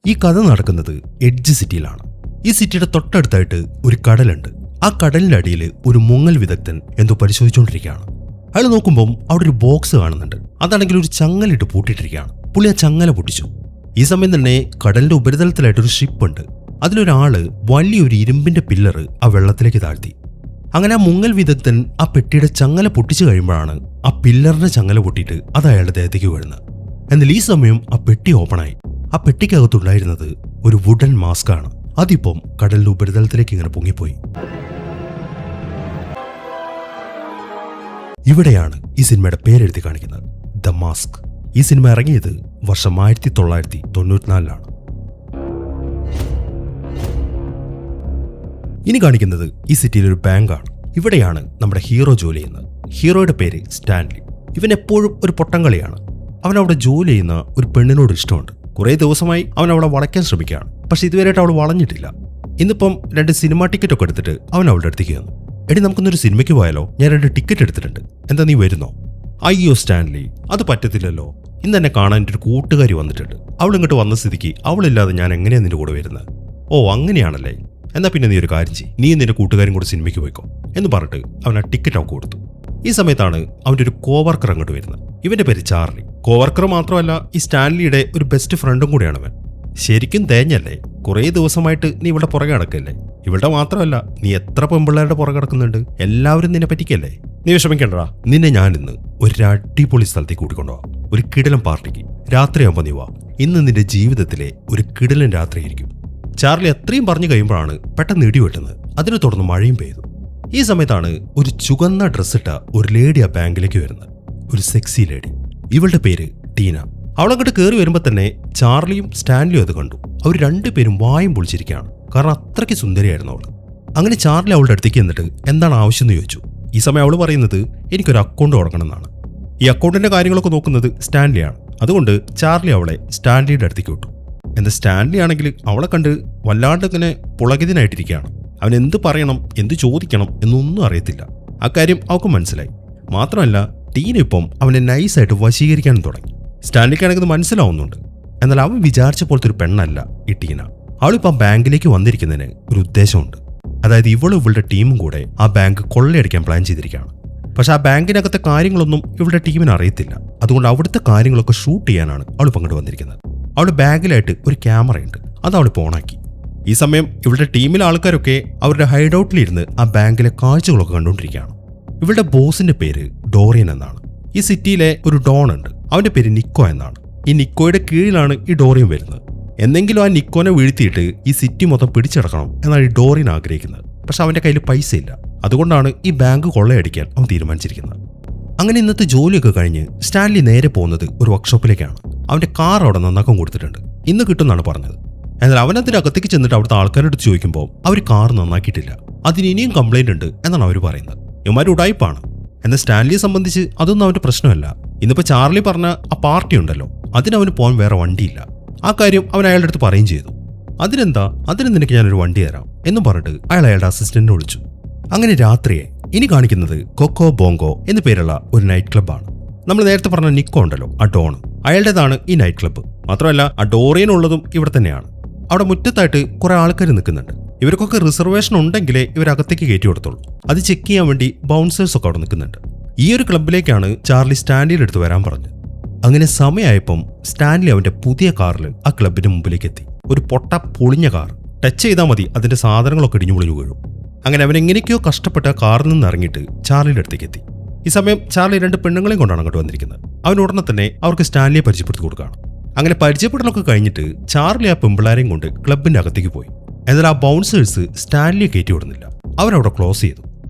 ഈ കഥ നടക്കുന്നത് എഡ്ജ് സിറ്റിയിലാണ്. ഈ സിറ്റിയുടെ തൊട്ടടുത്തായിട്ട് ഒരു കടലുണ്ട്. ആ കടലിന്റെ അടിയിൽ ഒരു മുങ്ങൽ വിദഗ്ധൻ എന്തോ പരിശോധിച്ചുകൊണ്ടിരിക്കുകയാണ്. അയാൾ നോക്കുമ്പോൾ അവിടെ ഒരു ബോക്സ് കാണുന്നുണ്ട്. അതാണെങ്കിൽ ഒരു ചങ്ങലിട്ട് പൂട്ടിയിട്ടിരിക്കുകയാണ്. പുള്ളി ആ ചങ്ങല പൊട്ടിച്ചു. ഈ സമയം തന്നെ കടലിന്റെ ഉപരിതലത്തിലായിട്ടൊരു ഷിപ്പ് ഉണ്ട്. അതിലൊരാള് വലിയൊരു ഇരുമ്പിന്റെ പില്ലറ് ആ വെള്ളത്തിലേക്ക് താഴ്ത്തി. അങ്ങനെ ആ മുങ്ങൽ വിദഗ്ധൻ ആ പെട്ടിയുടെ ചങ്ങല പൊട്ടിച്ചു കഴിയുമ്പോഴാണ് ആ പില്ലറിന്റെ ചങ്ങല പൊട്ടിയിട്ട് അത് അയാളുടെ ദേഹത്തേക്ക് വീഴുന്നത്. എന്നാൽ ഈ സമയം ആ പെട്ടി ഓപ്പണായി. ആ പെട്ടിക്കകത്തുണ്ടായിരുന്നത് ഒരു വുഡൻ മാസ്ക് ആണ്. അതിപ്പം കടലിന്റെ ഉപരിതലത്തിലേക്ക് ഇങ്ങനെ പൊങ്ങിപ്പോയി. ഇവിടെയാണ് ഈ സിനിമയുടെ പേരെഴുതി കാണിക്കുന്നത്, ദ മാസ്ക്. ഈ സിനിമ ഇറങ്ങിയത് വർഷം 1994. ഇനി കാണിക്കുന്നത് ഈ സിറ്റിയിലെ ഒരു ബാങ്കാണ്. ഇവിടെയാണ് നമ്മുടെ ഹീറോ ജോലി ചെയ്യുന്നത്. ഹീറോയുടെ പേര് സ്റ്റാൻലി. ഇവൻ എപ്പോഴും ഒരു പൊട്ടംകളിയാണ്. അവൻ അവിടെ ജോലി ചെയ്യുന്ന ഒരു പെണ്ണിനോട് ഇഷ്ടമുണ്ട്. കുറെ ദിവസമായി അവൻ അവളെ വളയ്ക്കാൻ ശ്രമിക്കുകയാണ്. പക്ഷെ ഇതുവരെയായിട്ട് അവൾ വളഞ്ഞിട്ടില്ല. ഇന്നിപ്പം 2 സിനിമ ടിക്കറ്റ് ഒക്കെ എടുത്തിട്ട് അവൻ അവളുടെ അടുത്തേക്ക് വന്നു. എടി, നമുക്കൊന്നൊരു സിനിമയ്ക്ക് പോയാലോ? ഞാൻ 2 ടിക്കറ്റ് എടുത്തിട്ടുണ്ട്. എന്താ, നീ വരുന്നോ? അയ്യോ സ്റ്റാൻലി, അത് പറ്റത്തില്ലല്ലോ. ഇന്ന് എന്നെ കാണാൻ എൻ്റെ ഒരു കൂട്ടുകാരി വന്നിട്ടുണ്ട്. അവൾ ഇങ്ങോട്ട് വന്ന സ്ഥിതിക്ക് അവളില്ലാതെ ഞാൻ എങ്ങനെയാണ് നിന്റെ കൂടെ വരുന്നത്? ഓ, അങ്ങനെയാണല്ലേ. എന്നാ പിന്നെ നീ ഒരു കാര്യം ചെയ്യ്, നീ നിന്റെ കൂട്ടുകാരും കൂടെ സിനിമയ്ക്ക് പോയിക്കോ എന്ന് പറഞ്ഞിട്ട് അവൻ ആ ടിക്കറ്റ് അവൾക്ക് കൊടുത്തു. ഈ സമയത്താണ് അവൻ്റെ ഒരു കോവർക്കർ അങ്ങോട്ട് വരുന്നത്. ഇവന്റെ പേര് ചാർലി. കോവർക്കർ മാത്രമല്ല, ഈ സ്റ്റാൻലിയുടെ ഒരു ബെസ്റ്റ് ഫ്രണ്ടും കൂടിയാണ് അവൻ. ശരിക്കും തേഞ്ഞല്ലേ? കുറേ ദിവസമായിട്ട് നീ ഇവിടെ പുറകെ നടക്കല്ലേ? ഇവിടെ മാത്രമല്ല, നീ എത്ര പെമ്പിള്ളേരുടെ പുറകെ നടക്കുന്നുണ്ട്. എല്ലാവരും നിന്നെ പറ്റിക്കല്ലേ? നീ വിഷമിക്കണ്ടടാ, നിന്നെ ഞാൻ ഇന്ന് ഒരു അടിപൊളി സ്ഥലത്തേക്ക് കൂട്ടിക്കൊണ്ടുപോവാം. ഒരു കിടിലൻ പാർട്ടിക്ക്. രാത്രിയാകുമ്പോൾ നീ വാ. ഇന്ന് നിന്റെ ജീവിതത്തിലെ ഒരു കിടിലൻ രാത്രിയായിരിക്കും. ചാർലി അത്രയും പറഞ്ഞു കഴിയുമ്പോഴാണ് പെട്ടെന്ന് ഇടി വെട്ടുന്നത്. അതിനെ തുടർന്ന് മഴയും പെയ്തു. ഈ സമയത്താണ് ഒരു ചുവന്ന ഡ്രസ്സിട്ട ഒരു ലേഡി ആ ബാങ്കിലേക്ക് വരുന്നത്. ഒരു സെക്സി ലേഡി. ഇവളുടെ പേര് ടീന. അവളങ്ങോട്ട് കയറി വരുമ്പോൾ തന്നെ ചാർലിയും സ്റ്റാൻലിയും അത് കണ്ടു. അവർ 2 പേരും വായും പൊളിച്ചിരിക്കുകയാണ്. കാരണം അത്രയ്ക്ക് സുന്ദരിയായിരുന്നു അവൾ. അങ്ങനെ ചാർലി അവളുടെ അടുത്തേക്ക് എന്നിട്ട് എന്താണ് ആവശ്യം എന്ന് ചോദിച്ചു. ഈ സമയം അവൾ പറയുന്നത് എനിക്കൊരു അക്കൗണ്ട് തുടങ്ങണമെന്നാണ്. ഈ അക്കൗണ്ടിന്റെ കാര്യങ്ങളൊക്കെ നോക്കുന്നത് സ്റ്റാൻലിയാണ്. അതുകൊണ്ട് ചാർലി അവളെ സ്റ്റാൻലിയുടെ അടുത്തേക്ക് വിട്ടു. എന്നാൽ സ്റ്റാൻലി ആണെങ്കിൽ അവളെ കണ്ട് വല്ലാണ്ട് ഇങ്ങനെ പുളകിതനായിട്ടിരിക്കുകയാണ്. അവൻ എന്ത് പറയണം, എന്ത് ചോദിക്കണം എന്നൊന്നും അറിയത്തില്ല. അക്കാര്യം അവൾക്ക് മനസ്സിലായി. മാത്രമല്ല, ടീന ഇപ്പം അവനെ നൈസായിട്ട് വശീകരിക്കാനും തുടങ്ങി. സ്റ്റാൻലിക്കാണെങ്കിൽ ഇത് മനസ്സിലാവുന്നുണ്ട്. എന്നാൽ അവൻ വിചാരിച്ച പോലത്തെ ഒരു പെണ്ണല്ല ഈ ടീന. അവളിപ്പം ബാങ്കിലേക്ക് വന്നിരിക്കുന്നതിന് ഒരു ഉദ്ദേശമുണ്ട്. അതായത് ഇവളുടെ ടീമും കൂടെ ആ ബാങ്ക് കൊള്ളയടിക്കാൻ പ്ലാൻ ചെയ്തിരിക്കുകയാണ്. പക്ഷെ ആ ബാങ്കിനകത്തെ കാര്യങ്ങളൊന്നും ഇവളുടെ ടീമിന് അറിയത്തില്ല. അതുകൊണ്ട് അവിടുത്തെ കാര്യങ്ങളൊക്കെ ഷൂട്ട് ചെയ്യാനാണ് അവൾ പങ്കെടു വന്നിരിക്കുന്നത്. അവളുടെ ബാഗിലായിട്ട് ഒരു ക്യാമറയുണ്ട്. അത് അവളിപ്പോൾ ഓണാക്കി. ഈ സമയം ഇവളുടെ ടീമിലെ ആൾക്കാരൊക്കെ അവരുടെ ഹൈഡൌട്ടിലിരുന്ന് ആ ബാങ്കിലെ കാഴ്ചകളൊക്കെ കണ്ടുകൊണ്ടിരിക്കുകയാണ്. ഇവളുടെ ബോസിന്റെ പേര് ഡോറിയൻ എന്നാണ്. ഈ സിറ്റിയിലെ ഒരു ഡോൺ ഉണ്ട്. അവന്റെ പേര് നിക്കോ എന്നാണ്. ഈ നിക്കോയുടെ കീഴിലാണ് ഈ ഡോറിയൻ വരുന്നത്. എന്തെങ്കിലും ആ നിക്കോനെ വീഴ്ത്തിയിട്ട് ഈ സിറ്റി മൊത്തം പിടിച്ചെടുക്കണം എന്നാണ് ഈ ഡോറിയൻ ആഗ്രഹിക്കുന്നത്. പക്ഷെ അവന്റെ കയ്യിൽ പൈസ ഇല്ല. അതുകൊണ്ടാണ് ഈ ബാങ്ക് കൊള്ളയടിക്കാൻ അവൻ തീരുമാനിച്ചിരിക്കുന്നത്. അങ്ങനെ ഇന്നത്തെ ജോലിയൊക്കെ കഴിഞ്ഞ് സ്റ്റാൻലി നേരെ പോകുന്നത് ഒരു വർക്ക്ഷോപ്പിലേക്കാണ്. അവന്റെ കാർ അവിടെ നന്നാക്കാൻ കൊടുത്തിട്ടുണ്ട്. ഇന്ന് കിട്ടുമെന്നാണ് പറഞ്ഞത്. എന്നാൽ അവനതിന്റെ അകത്തേക്ക് ചെന്നിട്ട് അവിടുത്തെ ആൾക്കാരോട് ചോദിക്കുമ്പോൾ അവർ കാർ നന്നാക്കിയിട്ടില്ല, അതിന് ഇനിയും കംപ്ലൈന്റ് ഉണ്ട് എന്നാണ് അവർ പറയുന്നത്. ഇവന്മാർ ഉടായിപ്പാണ്. എന്നാൽ സ്റ്റാൻലിയെ സംബന്ധിച്ച് അതൊന്നും അവന്റെ പ്രശ്നമല്ല. ഇന്നിപ്പോൾ ചാർലി പറഞ്ഞ ആ പാർട്ടി ഉണ്ടല്ലോ, അതിനവന് പോകാൻ വേറെ വണ്ടിയില്ല. ആ കാര്യം അവൻ അയാളുടെ അടുത്ത് പറയുകയും ചെയ്തു. അതിനെന്താ, അതിന് നിനക്ക് ഞാനൊരു വണ്ടി തരാം എന്നും പറഞ്ഞിട്ട് അയാൾ അയാളുടെ അസിസ്റ്റന്റിനെ വിളിച്ചു. അങ്ങനെ രാത്രിയെ ഇനി കാണിക്കുന്നത് കൊക്കോ ബോങ്കോ എന്നു പേരുള്ള ഒരു നൈറ്റ് ക്ലബ്ബാണ്. നമ്മൾ നേരത്തെ പറഞ്ഞ നിക്കോ ഉണ്ടല്ലോ, ആ ഡോൺ, അയാളുടേതാണ് ഈ നൈറ്റ് ക്ലബ്ബ്. മാത്രമല്ല ആ ഡോറിയൻ ഉള്ളതും ഇവിടെ തന്നെയാണ്. അവിടെ മുറ്റത്തായിട്ട് കുറെ ആൾക്കാർ നിൽക്കുന്നുണ്ട്. ഇവർക്കൊക്കെ റിസർവേഷൻ ഉണ്ടെങ്കിലേ ഇവരകത്തേക്ക് കയറ്റി കൊടുത്തുള്ളൂ. അത് ചെക്ക് ചെയ്യാൻ വേണ്ടി ബൗൺസേഴ്സ് ഒക്കെ അവിടെ നിൽക്കുന്നുണ്ട്. ഈ ഒരു ക്ലബ്ബിലേക്കാണ് ചാർലി സ്റ്റാൻലിയുടെ അടുത്ത് വരാൻ പറഞ്ഞത്. അങ്ങനെ സമയമായപ്പം സ്റ്റാൻലി അവന്റെ പുതിയ കാറിൽ ആ ക്ലബിന്റെ മുമ്പിലേക്ക് എത്തി. ഒരു പൊട്ട പൊളിഞ്ഞ കാർ. ടച്ച് ചെയ്താൽ മതി അതിന്റെ സാധനങ്ങളൊക്കെ ഇടിഞ്ഞു പൊളിഞ്ഞു വീഴും. അങ്ങനെ അവൻ എങ്ങനെയൊക്കെയോ കഷ്ടപ്പെട്ട കാറിൽ നിന്ന് ഇറങ്ങിയിട്ട് ചാർലിയുടെ അടുത്തേക്ക് എത്തി. ഈ സമയം ചാർലി 2 പെണ്ണുങ്ങളെയും കൊണ്ടാണ് അങ്ങോട്ട് വന്നിരിക്കുന്നത്. അവൻ ഉടനെ തന്നെ അവർക്ക് സ്റ്റാൻലിയെ പരിചയപ്പെടുത്തി കൊടുക്കുകയാണ്. അങ്ങനെ പരിചയപ്പെടലൊക്കെ കഴിഞ്ഞിട്ട് ചാർലി ആ പെമ്പിളാരെയും കൊണ്ട് ക്ലബിന്റെ അകത്തേക്ക് പോയി. എന്നാൽ ആ ബൗൺസേഴ്സ് സ്റ്റാൻലിയെ കയറ്റി വിടുന്നില്ല. അവരവിടെ ക്ലോസ് ചെയ്തു.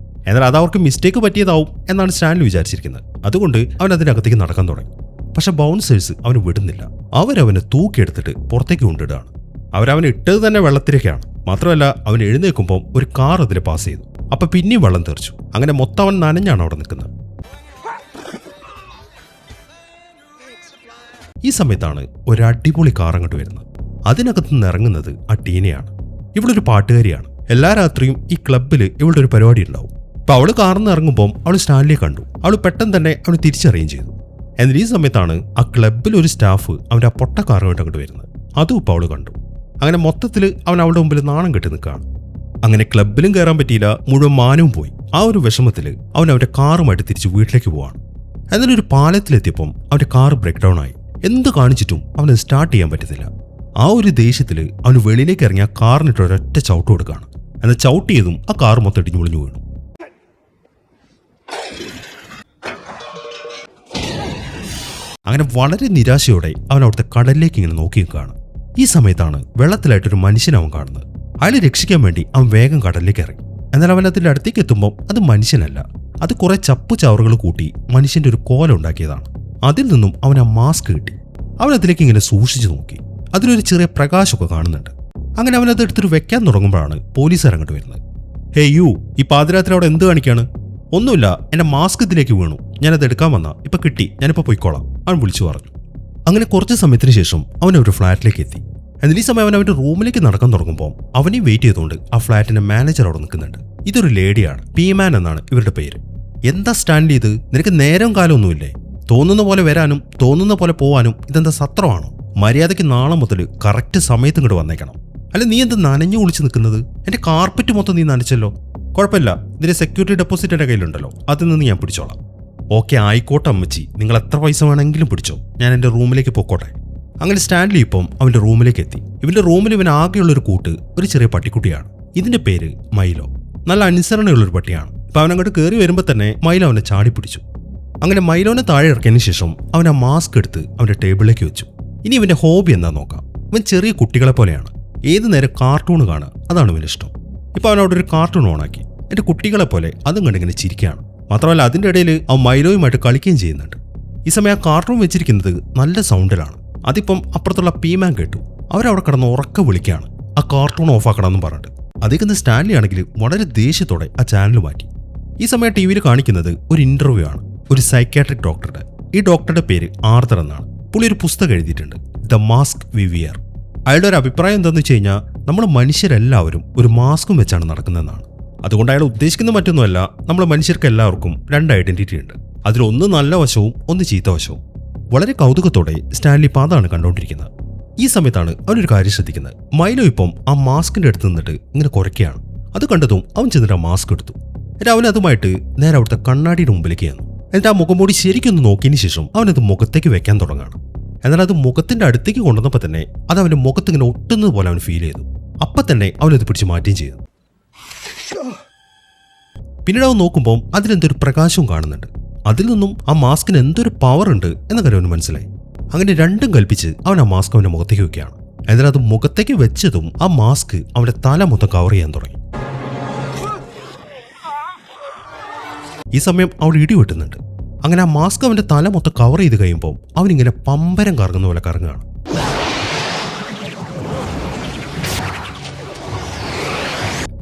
എന്നാൽ അത് അവർക്ക് മിസ്റ്റേക്ക് പറ്റിയതാവും എന്നാണ് സ്റ്റാൻലി വിചാരിച്ചിരിക്കുന്നത്. അതുകൊണ്ട് അവൻ അതിനകത്തേക്ക് നടക്കാൻ തുടങ്ങി. പക്ഷെ ബൗൺസേഴ്സ് അവന് വിടുന്നില്ല. അവരവനെ തൂക്കിയെടുത്തിട്ട് പുറത്തേക്ക് കൊണ്ടിടുകയാണ്. അവരവനെ ഇട്ടത് തന്നെ വെള്ളത്തിലേക്കാണ്. മാത്രമല്ല, അവൻ എഴുന്നേൽക്കുമ്പോൾ ഒരു കാർ അതിൽ പാസ് ചെയ്തു. അപ്പൊ പിന്നെയും വെള്ളം തെറിച്ചു. അങ്ങനെ മൊത്തം അവൻ നനഞ്ഞാണ് അവിടെ നിൽക്കുന്നത്. ഈ സമയത്താണ് ഒരു അടിപൊളി കാർ അങ്ങോട്ട് വരുന്നത്. അതിനകത്ത് നിന്ന് ഇറങ്ങുന്നത് ആ ടീനയാണ്. ഇവളൊരു പാട്ടുകാരിയാണ്. എല്ലാ രാത്രിയും ഈ ക്ലബ്ബിൽ ഇവളുടെ ഒരു പരിപാടി ഉണ്ടാവും. അപ്പൊ അവള് കാറിൽ നിന്ന് ഇറങ്ങുമ്പോൾ അവൾ സ്റ്റാൻലിയെ കണ്ടു. അവൾ പെട്ടെന്ന് തന്നെ അവന് തിരിച്ചറിയുകയും ചെയ്തു. എന്നാൽ ഈ സമയത്താണ് ആ ക്ലബ്ബിൽ ഒരു സ്റ്റാഫ് അവൻ്റെ ആ പൊട്ട കാറുമായിട്ട് അങ്ങോട്ട് വരുന്നത്. അതും ഇപ്പോൾ അവൾ കണ്ടു. അങ്ങനെ മൊത്തത്തിൽ അവൻ അവളുടെ മുമ്പിൽ നാണം കെട്ടി നിൽക്കുകയാണ്. അങ്ങനെ ക്ലബിലും കയറാൻ പറ്റിയില്ല, മുഴുവൻ മാനവും പോയി. ആ ഒരു വിഷമത്തിൽ അവൻ അവന്റെ കാറുമായിട്ട് തിരിച്ച് വീട്ടിലേക്ക് പോവാണ്. അതിലൊരു പാലത്തിലെത്തിയപ്പം അവന്റെ കാർ ബ്രേക്ക് ഡൗൺ ആയി. എന്ത് കാണിച്ചിട്ടും അവന് സ്റ്റാർട്ട് ചെയ്യാൻ പറ്റുന്നില്ല. ആ ഒരു ദേഷ്യത്തിൽ അവന് വെളിയിലേക്ക് ഇറങ്ങിയ കാറിനിട്ട് ഒരൊറ്റ ചവിട്ട് കൊടുക്കുകയാണ്. എന്നാൽ ചവിട്ടിയതും ആ കാർ മൊത്തം ഇടിഞ്ഞു പൊളിഞ്ഞു വീണു. അങ്ങനെ വളരെ നിരാശയോടെ അവൻ അവിടുത്തെ കടലിലേക്ക് ഇങ്ങനെ നോക്കി നിൽക്കുകയാണ്. ഈ സമയത്താണ് വെള്ളത്തിലായിട്ടൊരു മനുഷ്യനെ അവൻ കാണുന്നത്. അയാളെ രക്ഷിക്കാൻ വേണ്ടി അവൻ വേഗം കടലിലേക്ക് ഇറങ്ങി. എന്നാൽ അവൻ അതിൻ്റെ അടുത്തേക്ക് എത്തുമ്പോൾ അത് മനുഷ്യനല്ല, അത് കുറെ ചപ്പു ചവറുകൾ കൂട്ടി മനുഷ്യന്റെ ഒരു കോല ഉണ്ടാക്കിയതാണ്. അതിൽ നിന്നും അവൻ ആ മാസ്ക് കിട്ടി. അവൻ അതിലേക്ക് ഇങ്ങനെ സൂക്ഷിച്ചു നോക്കി. അതിലൊരു ചെറിയ പ്രകാശമൊക്കെ കാണുന്നുണ്ട്. അങ്ങനെ അവൻ അത് എടുത്തിട്ട് വെക്കാൻ തുടങ്ങുമ്പോഴാണ് പോലീസുകാർ അങ്ങോട്ട് വരുന്നത്. ഹേ യു, ഈ പാതിരാത്രി അവിടെ എന്ത് കാണിക്കാണ്? ഒന്നുമില്ല, എന്റെ മാസ്ക് ഇതിലേക്ക് വീണു, ഞാനത് എടുക്കാൻ വന്നാ, ഇപ്പൊ കിട്ടി, ഞാനിപ്പോ പോയിക്കോളാം, അവൻ വിളിച്ചു പറഞ്ഞു. അങ്ങനെ കുറച്ച് സമയത്തിന് ശേഷം അവൻ ഒരു ഫ്ലാറ്റിലേക്ക് എത്തി. എന്നാൽ ഈ സമയം അവൻ അവന്റെ റൂമിലേക്ക് നടക്കാൻ തുടങ്ങുമ്പോൾ അവനെയും വെയിറ്റ് ചെയ്തുകൊണ്ട് ആ ഫ്ലാറ്റിന്റെ മാനേജർ അവിടെ നിൽക്കുന്നുണ്ട്. ഇതൊരു ലേഡിയാണ്, പീമാൻ എന്നാണ് ഇവരുടെ പേര്. എന്താ സ്റ്റാൻഡ് ചെയ്ത്, നിനക്ക് നേരം കാലമൊന്നുമില്ലേ? തോന്നുന്ന പോലെ വരാനും തോന്നുന്ന പോലെ പോവാനും ഇതെന്താ സത്രമാണോ? മര്യാദയ്ക്ക് നാളെ മുതൽ കറക്റ്റ് സമയത്ത് ഇങ്ങോട്ട് വന്നേക്കണം. അല്ല നീ എന്ത് നനഞ്ഞു കുളിച്ച് നിൽക്കുന്നത്? എന്റെ കാർപ്പറ്റ് മൊത്തം നീ നനച്ചല്ലോ. കുഴപ്പമില്ല, ഇതിന്റെ സെക്യൂരിറ്റി ഡെപ്പോസിറ്റ് എന്റെ കയ്യിലുണ്ടല്ലോ, അതിൽ നിന്ന് ഞാൻ പിടിച്ചോളാം. ഓക്കെ ആയിക്കോട്ടെ അമ്മച്ചി, നിങ്ങൾ എത്ര പൈസ വേണമെങ്കിലും പിടിച്ചോ, ഞാൻ എൻ്റെ റൂമിലേക്ക് പോയിക്കോട്ടെ. അങ്ങനെ സ്റ്റാൻലി ഇപ്പം അവൻ്റെ റൂമിലേക്ക് എത്തി. ഇവന്റെ റൂമിൽ ഇവൻ ആകെയുള്ളൊരു കൂട്ട് ഒരു ചെറിയ പട്ടിക്കുട്ടിയാണ്. ഇതിന്റെ പേര് മൈലോ. നല്ല അനുസരണയുള്ളൊരു പട്ടിയാണ്. ഇപ്പം അവൻ അങ്ങോട്ട് കയറി വരുമ്പോൾ തന്നെ മൈലോ അവനെ ചാടി പിടിച്ചു. അങ്ങനെ മൈലോനെ താഴെ ഇറക്കിയതിന് ശേഷം അവൻ ആ മാസ്ക് എടുത്ത് അവന്റെ ടേബിളിലേക്ക് വെച്ചു. ഇനി ഇവന്റെ ഹോബി എന്താ നോക്കാം. ഇവൻ ചെറിയ കുട്ടികളെ പോലെയാണ്, ഏത് നേരം കാർട്ടൂൺ കാണുക, അതാണ് ഇവന് ഇഷ്ടം. ഇപ്പൊ അവൻ അവിടെ ഒരു കാർട്ടൂൺ ഓണാക്കി എന്റെ കുട്ടികളെ പോലെ അതും കണ്ടിങ്ങനെ ചിരിക്കുകയാണ്. മാത്രമല്ല അതിന്റെ ഇടയിൽ അവൻ മൈലോയുമായിട്ട് കളിക്കുകയും ചെയ്യുന്നുണ്ട്. ഈ സമയം ആ കാർട്ടൂൺ വെച്ചിരിക്കുന്നത് നല്ല സൗണ്ടിലാണ്. അതിപ്പം അപ്പുറത്തുള്ള പീമാൻ കേട്ടു. അവരവിടെ കിടന്ന് ഉറക്ക വിളിക്കുകയാണ്, ആ കാർട്ടൂൺ ഓഫാക്കണമെന്നും പറഞ്ഞിട്ട്. അതേക്കുന്ന സ്റ്റാൻലി ആണെങ്കിൽ വളരെ ദേഷ്യത്തോടെ ആ ചാനൽ മാറ്റി. ഈ സമയം ടി വിയിൽ കാണിക്കുന്നത് ഒരു ഇന്റർവ്യൂ ആണ്, ഒരു സൈക്യാട്രിക് ഡോക്ടറുടെ. ഈ ഡോക്ടറുടെ പേര് ആർതർ എന്നാണ്. പുള്ളി ഒരു പുസ്തകം എഴുതിയിട്ടുണ്ട്, ദ മാസ്ക് വി വിയർ. അയാളുടെ ഒരു അഭിപ്രായം എന്താണെന്ന് വെച്ച് കഴിഞ്ഞാൽ നമ്മൾ മനുഷ്യരെല്ലാവരും ഒരു മാസ്കും വെച്ചാണ് നടക്കുന്നതെന്നാണ്. അതുകൊണ്ട് അയാൾ ഉദ്ദേശിക്കുന്ന മറ്റൊന്നുമല്ല, നമ്മൾ മനുഷ്യർക്ക് എല്ലാവർക്കും രണ്ട് ഐഡന്റിറ്റി ഉണ്ട്. അതിലൊന്ന് നല്ല വശവും ഒന്ന് ചീത്ത വശവും. വളരെ കൗതുകത്തോടെ സ്റ്റാൻലി പാതാണ് കണ്ടുകൊണ്ടിരിക്കുന്നത്. ഈ സമയത്താണ് അവനൊരു കാര്യം ശ്രദ്ധിക്കുന്നത്. മൈലോ ഇപ്പം ആ മാസ്കിന്റെ അടുത്ത് നിന്നിട്ട് ഇങ്ങനെ കുറയ്ക്കുകയാണ്. അത് കണ്ടതും അവൻ ചെന്നിട്ട് ആ മാസ്ക് എടുത്തു. എന്നിട്ട് അവൻ അതുമായിട്ട് നേരെ അവിടുത്തെ കണ്ണാടിയുടെ മുമ്പിലേക്ക് ചെന്നു. എന്നിട്ട് ആ മുഖംമൂടി ശരിക്കൊന്ന് നോക്കിയതിന് ശേഷം അവനത് മുഖത്തേക്ക് വെക്കാൻ തുടങ്ങുകയാണ്. എന്നാൽ അത് മുഖത്തിന്റെ അടുത്തേക്ക് കൊണ്ടുവന്നപ്പോൾ തന്നെ അത് അവന്റെ മുഖത്തിങ്ങനെ ഒട്ടുന്നത് പോലെ അവൻ ഫീൽ ചെയ്തു. അപ്പം തന്നെ അവനത് പിടിച്ച് മാറ്റുകയും ചെയ്തു. പിന്നീട് അവൻ നോക്കുമ്പോൾ അതിലെന്തൊരു പ്രകാശവും കാണുന്നുണ്ട്. അതിൽ നിന്നും ആ മാസ്കിന് എന്തൊരു പവർ ഉണ്ട് എന്ന കാര്യം അവന് മനസ്സിലായി. അങ്ങനെ രണ്ടും കൽപ്പിച്ച് അവൻ ആ മാസ്ക് അവന്റെ മുഖത്തേക്ക് വെക്കുകയാണ്. എന്നാൽ അത് മുഖത്തേക്ക് വെച്ചതും ആ മാസ്ക് അവന്റെ തല മൊത്തം കവർ ചെയ്യാൻ തുടങ്ങി. ഈ സമയം അവിടെ ഇടി വെട്ടുന്നുണ്ട്. അങ്ങനെ ആ മാസ്ക് അവന്റെ തല മൊത്തം കവർ ചെയ്ത് കഴിയുമ്പോൾ അവനിങ്ങനെ പമ്പരം കറങ്ങുന്ന പോലെ കറങ്ങുകയാണ്.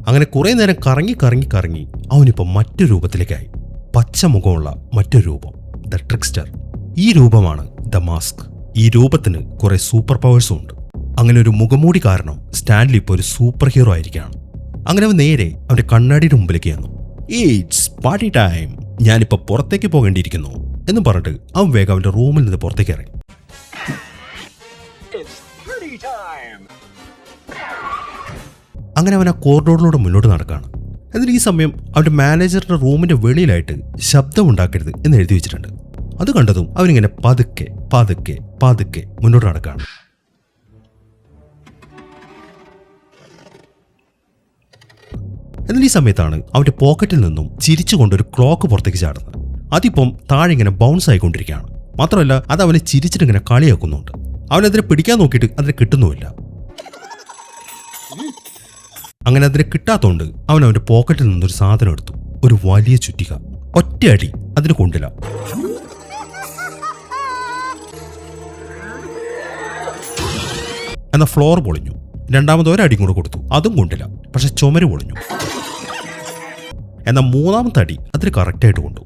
അങ്ങനെ കുറെ നേരം കറങ്ങി കറങ്ങി കറങ്ങി അവനിപ്പോൾ മറ്റൊരു രൂപത്തിലേക്കായി. പച്ച മുഖമുള്ള മറ്റൊരു രൂപം, ദ ട്രിക്സ്റ്റർ. ഈ രൂപമാണ് ദ മാസ്ക്. ഈ രൂപത്തിന് കുറെ സൂപ്പർ പവേഴ്സും ഉണ്ട്. അങ്ങനെ ഒരു മുഖംമൂടി കാരണം സ്റ്റാൻലി ഇപ്പോൾ ഒരു സൂപ്പർ ഹീറോ ആയിരിക്കുകയാണ്. അങ്ങനെ അവൻ നേരെ അവന്റെ കണ്ണാടിയുടെ മുമ്പിലേക്ക് വന്നു. ഇറ്റ്സ് പാർട്ടി ടൈം, ഞാനിപ്പോ പുറത്തേക്ക് പോകേണ്ടിയിരിക്കുന്നു എന്നും പറഞ്ഞിട്ട് അവൻ വേഗം അവന്റെ റൂമിൽ നിന്ന് പുറത്തേക്ക് ഇറങ്ങി. അങ്ങനെ അവൻ ആ കോറിഡോറിലൂടെ മുന്നോട്ട് നടക്കുകയാണ്. എന്നിട്ട് ഈ സമയം അവന്റെ മാനേജറുടെ റൂമിന്റെ വെളിയിലായിട്ട് ശബ്ദം ഉണ്ടാക്കരുത് എന്ന് എഴുതി വെച്ചിട്ടുണ്ട്. അത് കണ്ടതും അവനിങ്ങനെ പതുക്കെ പതുക്കെ പതുക്കെ മുന്നോട്ട് നടക്കുകയാണ്. എന്നാൽ ഈ സമയത്താണ് അവന്റെ പോക്കറ്റിൽ നിന്നും ചിരിച്ചുകൊണ്ടൊരു ക്ലോക്ക് പുറത്തേക്ക് ചാടുന്നത്. അതിപ്പം താഴെ ഇങ്ങനെ ബൗൺസ് ആയിക്കൊണ്ടിരിക്കുകയാണ്. മാത്രമല്ല അത് അവനെ ചിരിച്ചിട്ട് ഇങ്ങനെ കളിയാക്കുന്നുണ്ട്. അവനതിനെ പിടിക്കാൻ നോക്കിയിട്ട് അതിനെ കിട്ടുന്നുമില്ല. അങ്ങനെ അതിനെ കിട്ടാത്തോണ്ട് അവൻ അവന്റെ പോക്കറ്റിൽ നിന്നൊരു സാധനം എടുത്തു, ഒരു വലിയ ചുറ്റിക. ഒറ്റയടി അതിന് കൊണ്ടില്ല. എന്നാൽ ഫ്ലോർ പൊളിഞ്ഞു. രണ്ടാമത് ഒരടിയും കൂടെ കൊടുത്തു, അതും കൊണ്ടില്ല. പക്ഷെ ചുമര് പൊളിഞ്ഞു. എന്നാൽ മൂന്നാമത്തെ അടി അതിന് കറക്റ്റായിട്ട് കൊണ്ടു.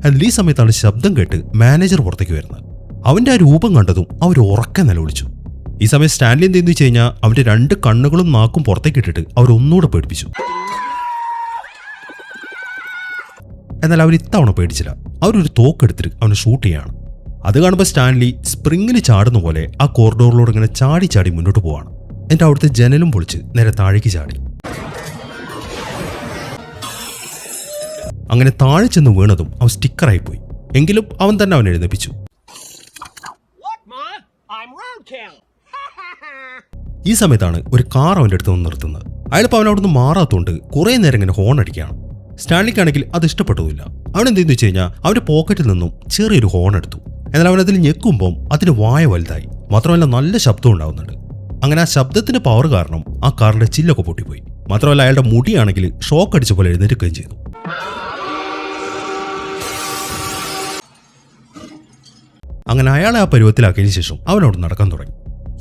എന്നാൽ ഈ സമയത്താണ് ശബ്ദം കേട്ട് മാനേജർ പുറത്തേക്ക് വരുന്നത്. അവന്റെ ആ രൂപം കണ്ടതും അവർ ഉറക്കെ നിലവിളിച്ചു. ഈ സമയം സ്റ്റാൻലി എന്ത് വെച്ച് കഴിഞ്ഞാൽ അവന്റെ രണ്ട് കണ്ണുകളും നാക്കും പുറത്തേക്ക് ഇട്ടിട്ട് അവരൊന്നുകൂടെ പേടിപ്പിച്ചു. എന്നാൽ അവർ ഇത്തവണ പേടിച്ചില്ല. അവരൊരു തോക്കെടുത്തിട്ട് അവനെ ഷൂട്ട് ചെയ്യാണ്. അത് കാണുമ്പോൾ സ്റ്റാൻലി സ്പ്രിങ്ങിൽ ചാടുന്ന പോലെ ആ കോറിഡോറിലൂടെ ഇങ്ങനെ ചാടി ചാടി മുന്നോട്ട് പോവാണ്. എന്നിട്ട് അവിടുത്തെ ജനലും പൊളിച്ച് നേരെ താഴേക്ക് ചാടി. അങ്ങനെ താഴെ ചെന്ന് വീണതും അവൻ സ്റ്റിക്കറായി പോയി. എങ്കിലും അവൻ തന്നെ അവൻ എഴുന്നേപ്പിച്ചു. ഈ സമയത്താണ് ഒരു കാർ അവൻ്റെ അടുത്ത് നിന്ന് നിർത്തുന്നത്. അയാളിപ്പോൾ അവൻ അവിടുന്ന് മാറാത്തോണ്ട് കുറേ നേരം ഇങ്ങനെ ഹോൺ അടിക്കുകയാണ്. സ്റ്റാൻലിക്കാണെങ്കിൽ അത് ഇഷ്ടപ്പെട്ടില്ല. അവൻ എന്തെന്ന് വെച്ച് കഴിഞ്ഞാൽ അവൻ്റെ പോക്കറ്റിൽ നിന്നും ചെറിയൊരു ഹോൺ എടുത്തു. എന്നാൽ അവൻ അതിൽ ഞെക്കുമ്പം അതിന് വായ വലുതായി. മാത്രമല്ല നല്ല ശബ്ദം ഉണ്ടാവുന്നുണ്ട്. അങ്ങനെ ആ ശബ്ദത്തിന്റെ പവർ കാരണം ആ കാറിന്റെ ചില്ലൊക്കെ പൊട്ടിപ്പോയി. മാത്രമല്ല അയാളുടെ മുടിയാണെങ്കിൽ ഷോക്ക് അടിച്ച പോലെ എഴുന്നേൽക്കുകയും ചെയ്തു. അങ്ങനെ അയാളെ ആ പരുവത്തിലാക്കിയതിനു ശേഷം അവനോട് നടക്കാൻ തുടങ്ങി.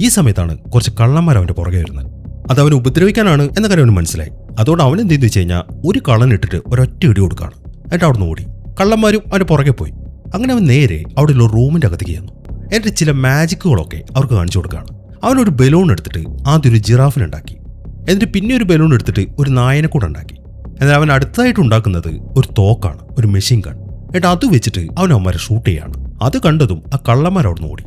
ഈ സമയത്താണ് കുറച്ച് കള്ളന്മാർ അവന്റെ പുറകെ വരുന്നത്. അത് അവനെ ഉപദ്രവിക്കാനാണ് എന്ന കാര്യം അവന് മനസ്സിലായി. അതോടെ അവൻ എന്തെന്ന് വെച്ച് കഴിഞ്ഞാൽ ഒരു കള്ളൻ ഇട്ടിട്ട് ഒരൊറ്റ ഇടി കൊടുക്കുകയാണ്. എന്നിട്ട് അവിടെ നിന്ന് ഓടി. കള്ളന്മാരും അവന്റെ പുറകെ പോയി. അങ്ങനെ അവൻ നേരെ അവിടെയുള്ള റൂമിന്റെ അകത്തേക്ക് ചെന്നു. എന്നിട്ട് ചില മാജിക്കുകളൊക്കെ അവർക്ക് കാണിച്ചു കൊടുക്കുകയാണ്. അവനൊരു ബലൂൺ എടുത്തിട്ട് ആദ്യം ഒരു ജിറാഫിനുണ്ടാക്കി. എന്നിട്ട് പിന്നെ ഒരു ബലൂൺ എടുത്തിട്ട് ഒരു നായനെ കൂടെ ഉണ്ടാക്കി. എന്നാൽ അവൻ അടുത്തതായിട്ട് ഉണ്ടാക്കുന്നത് ഒരു തോക്കാണ്, ഒരു മെഷീൻ ഗൺ. എന്നിട്ട് അത് വെച്ചിട്ട് അവൻ അവന്മാരെ ഷൂട്ട് ചെയ്യാണ്. അത് കണ്ടതും ആ കള്ളന്മാർ അവിടെ നിന്ന് ഓടി.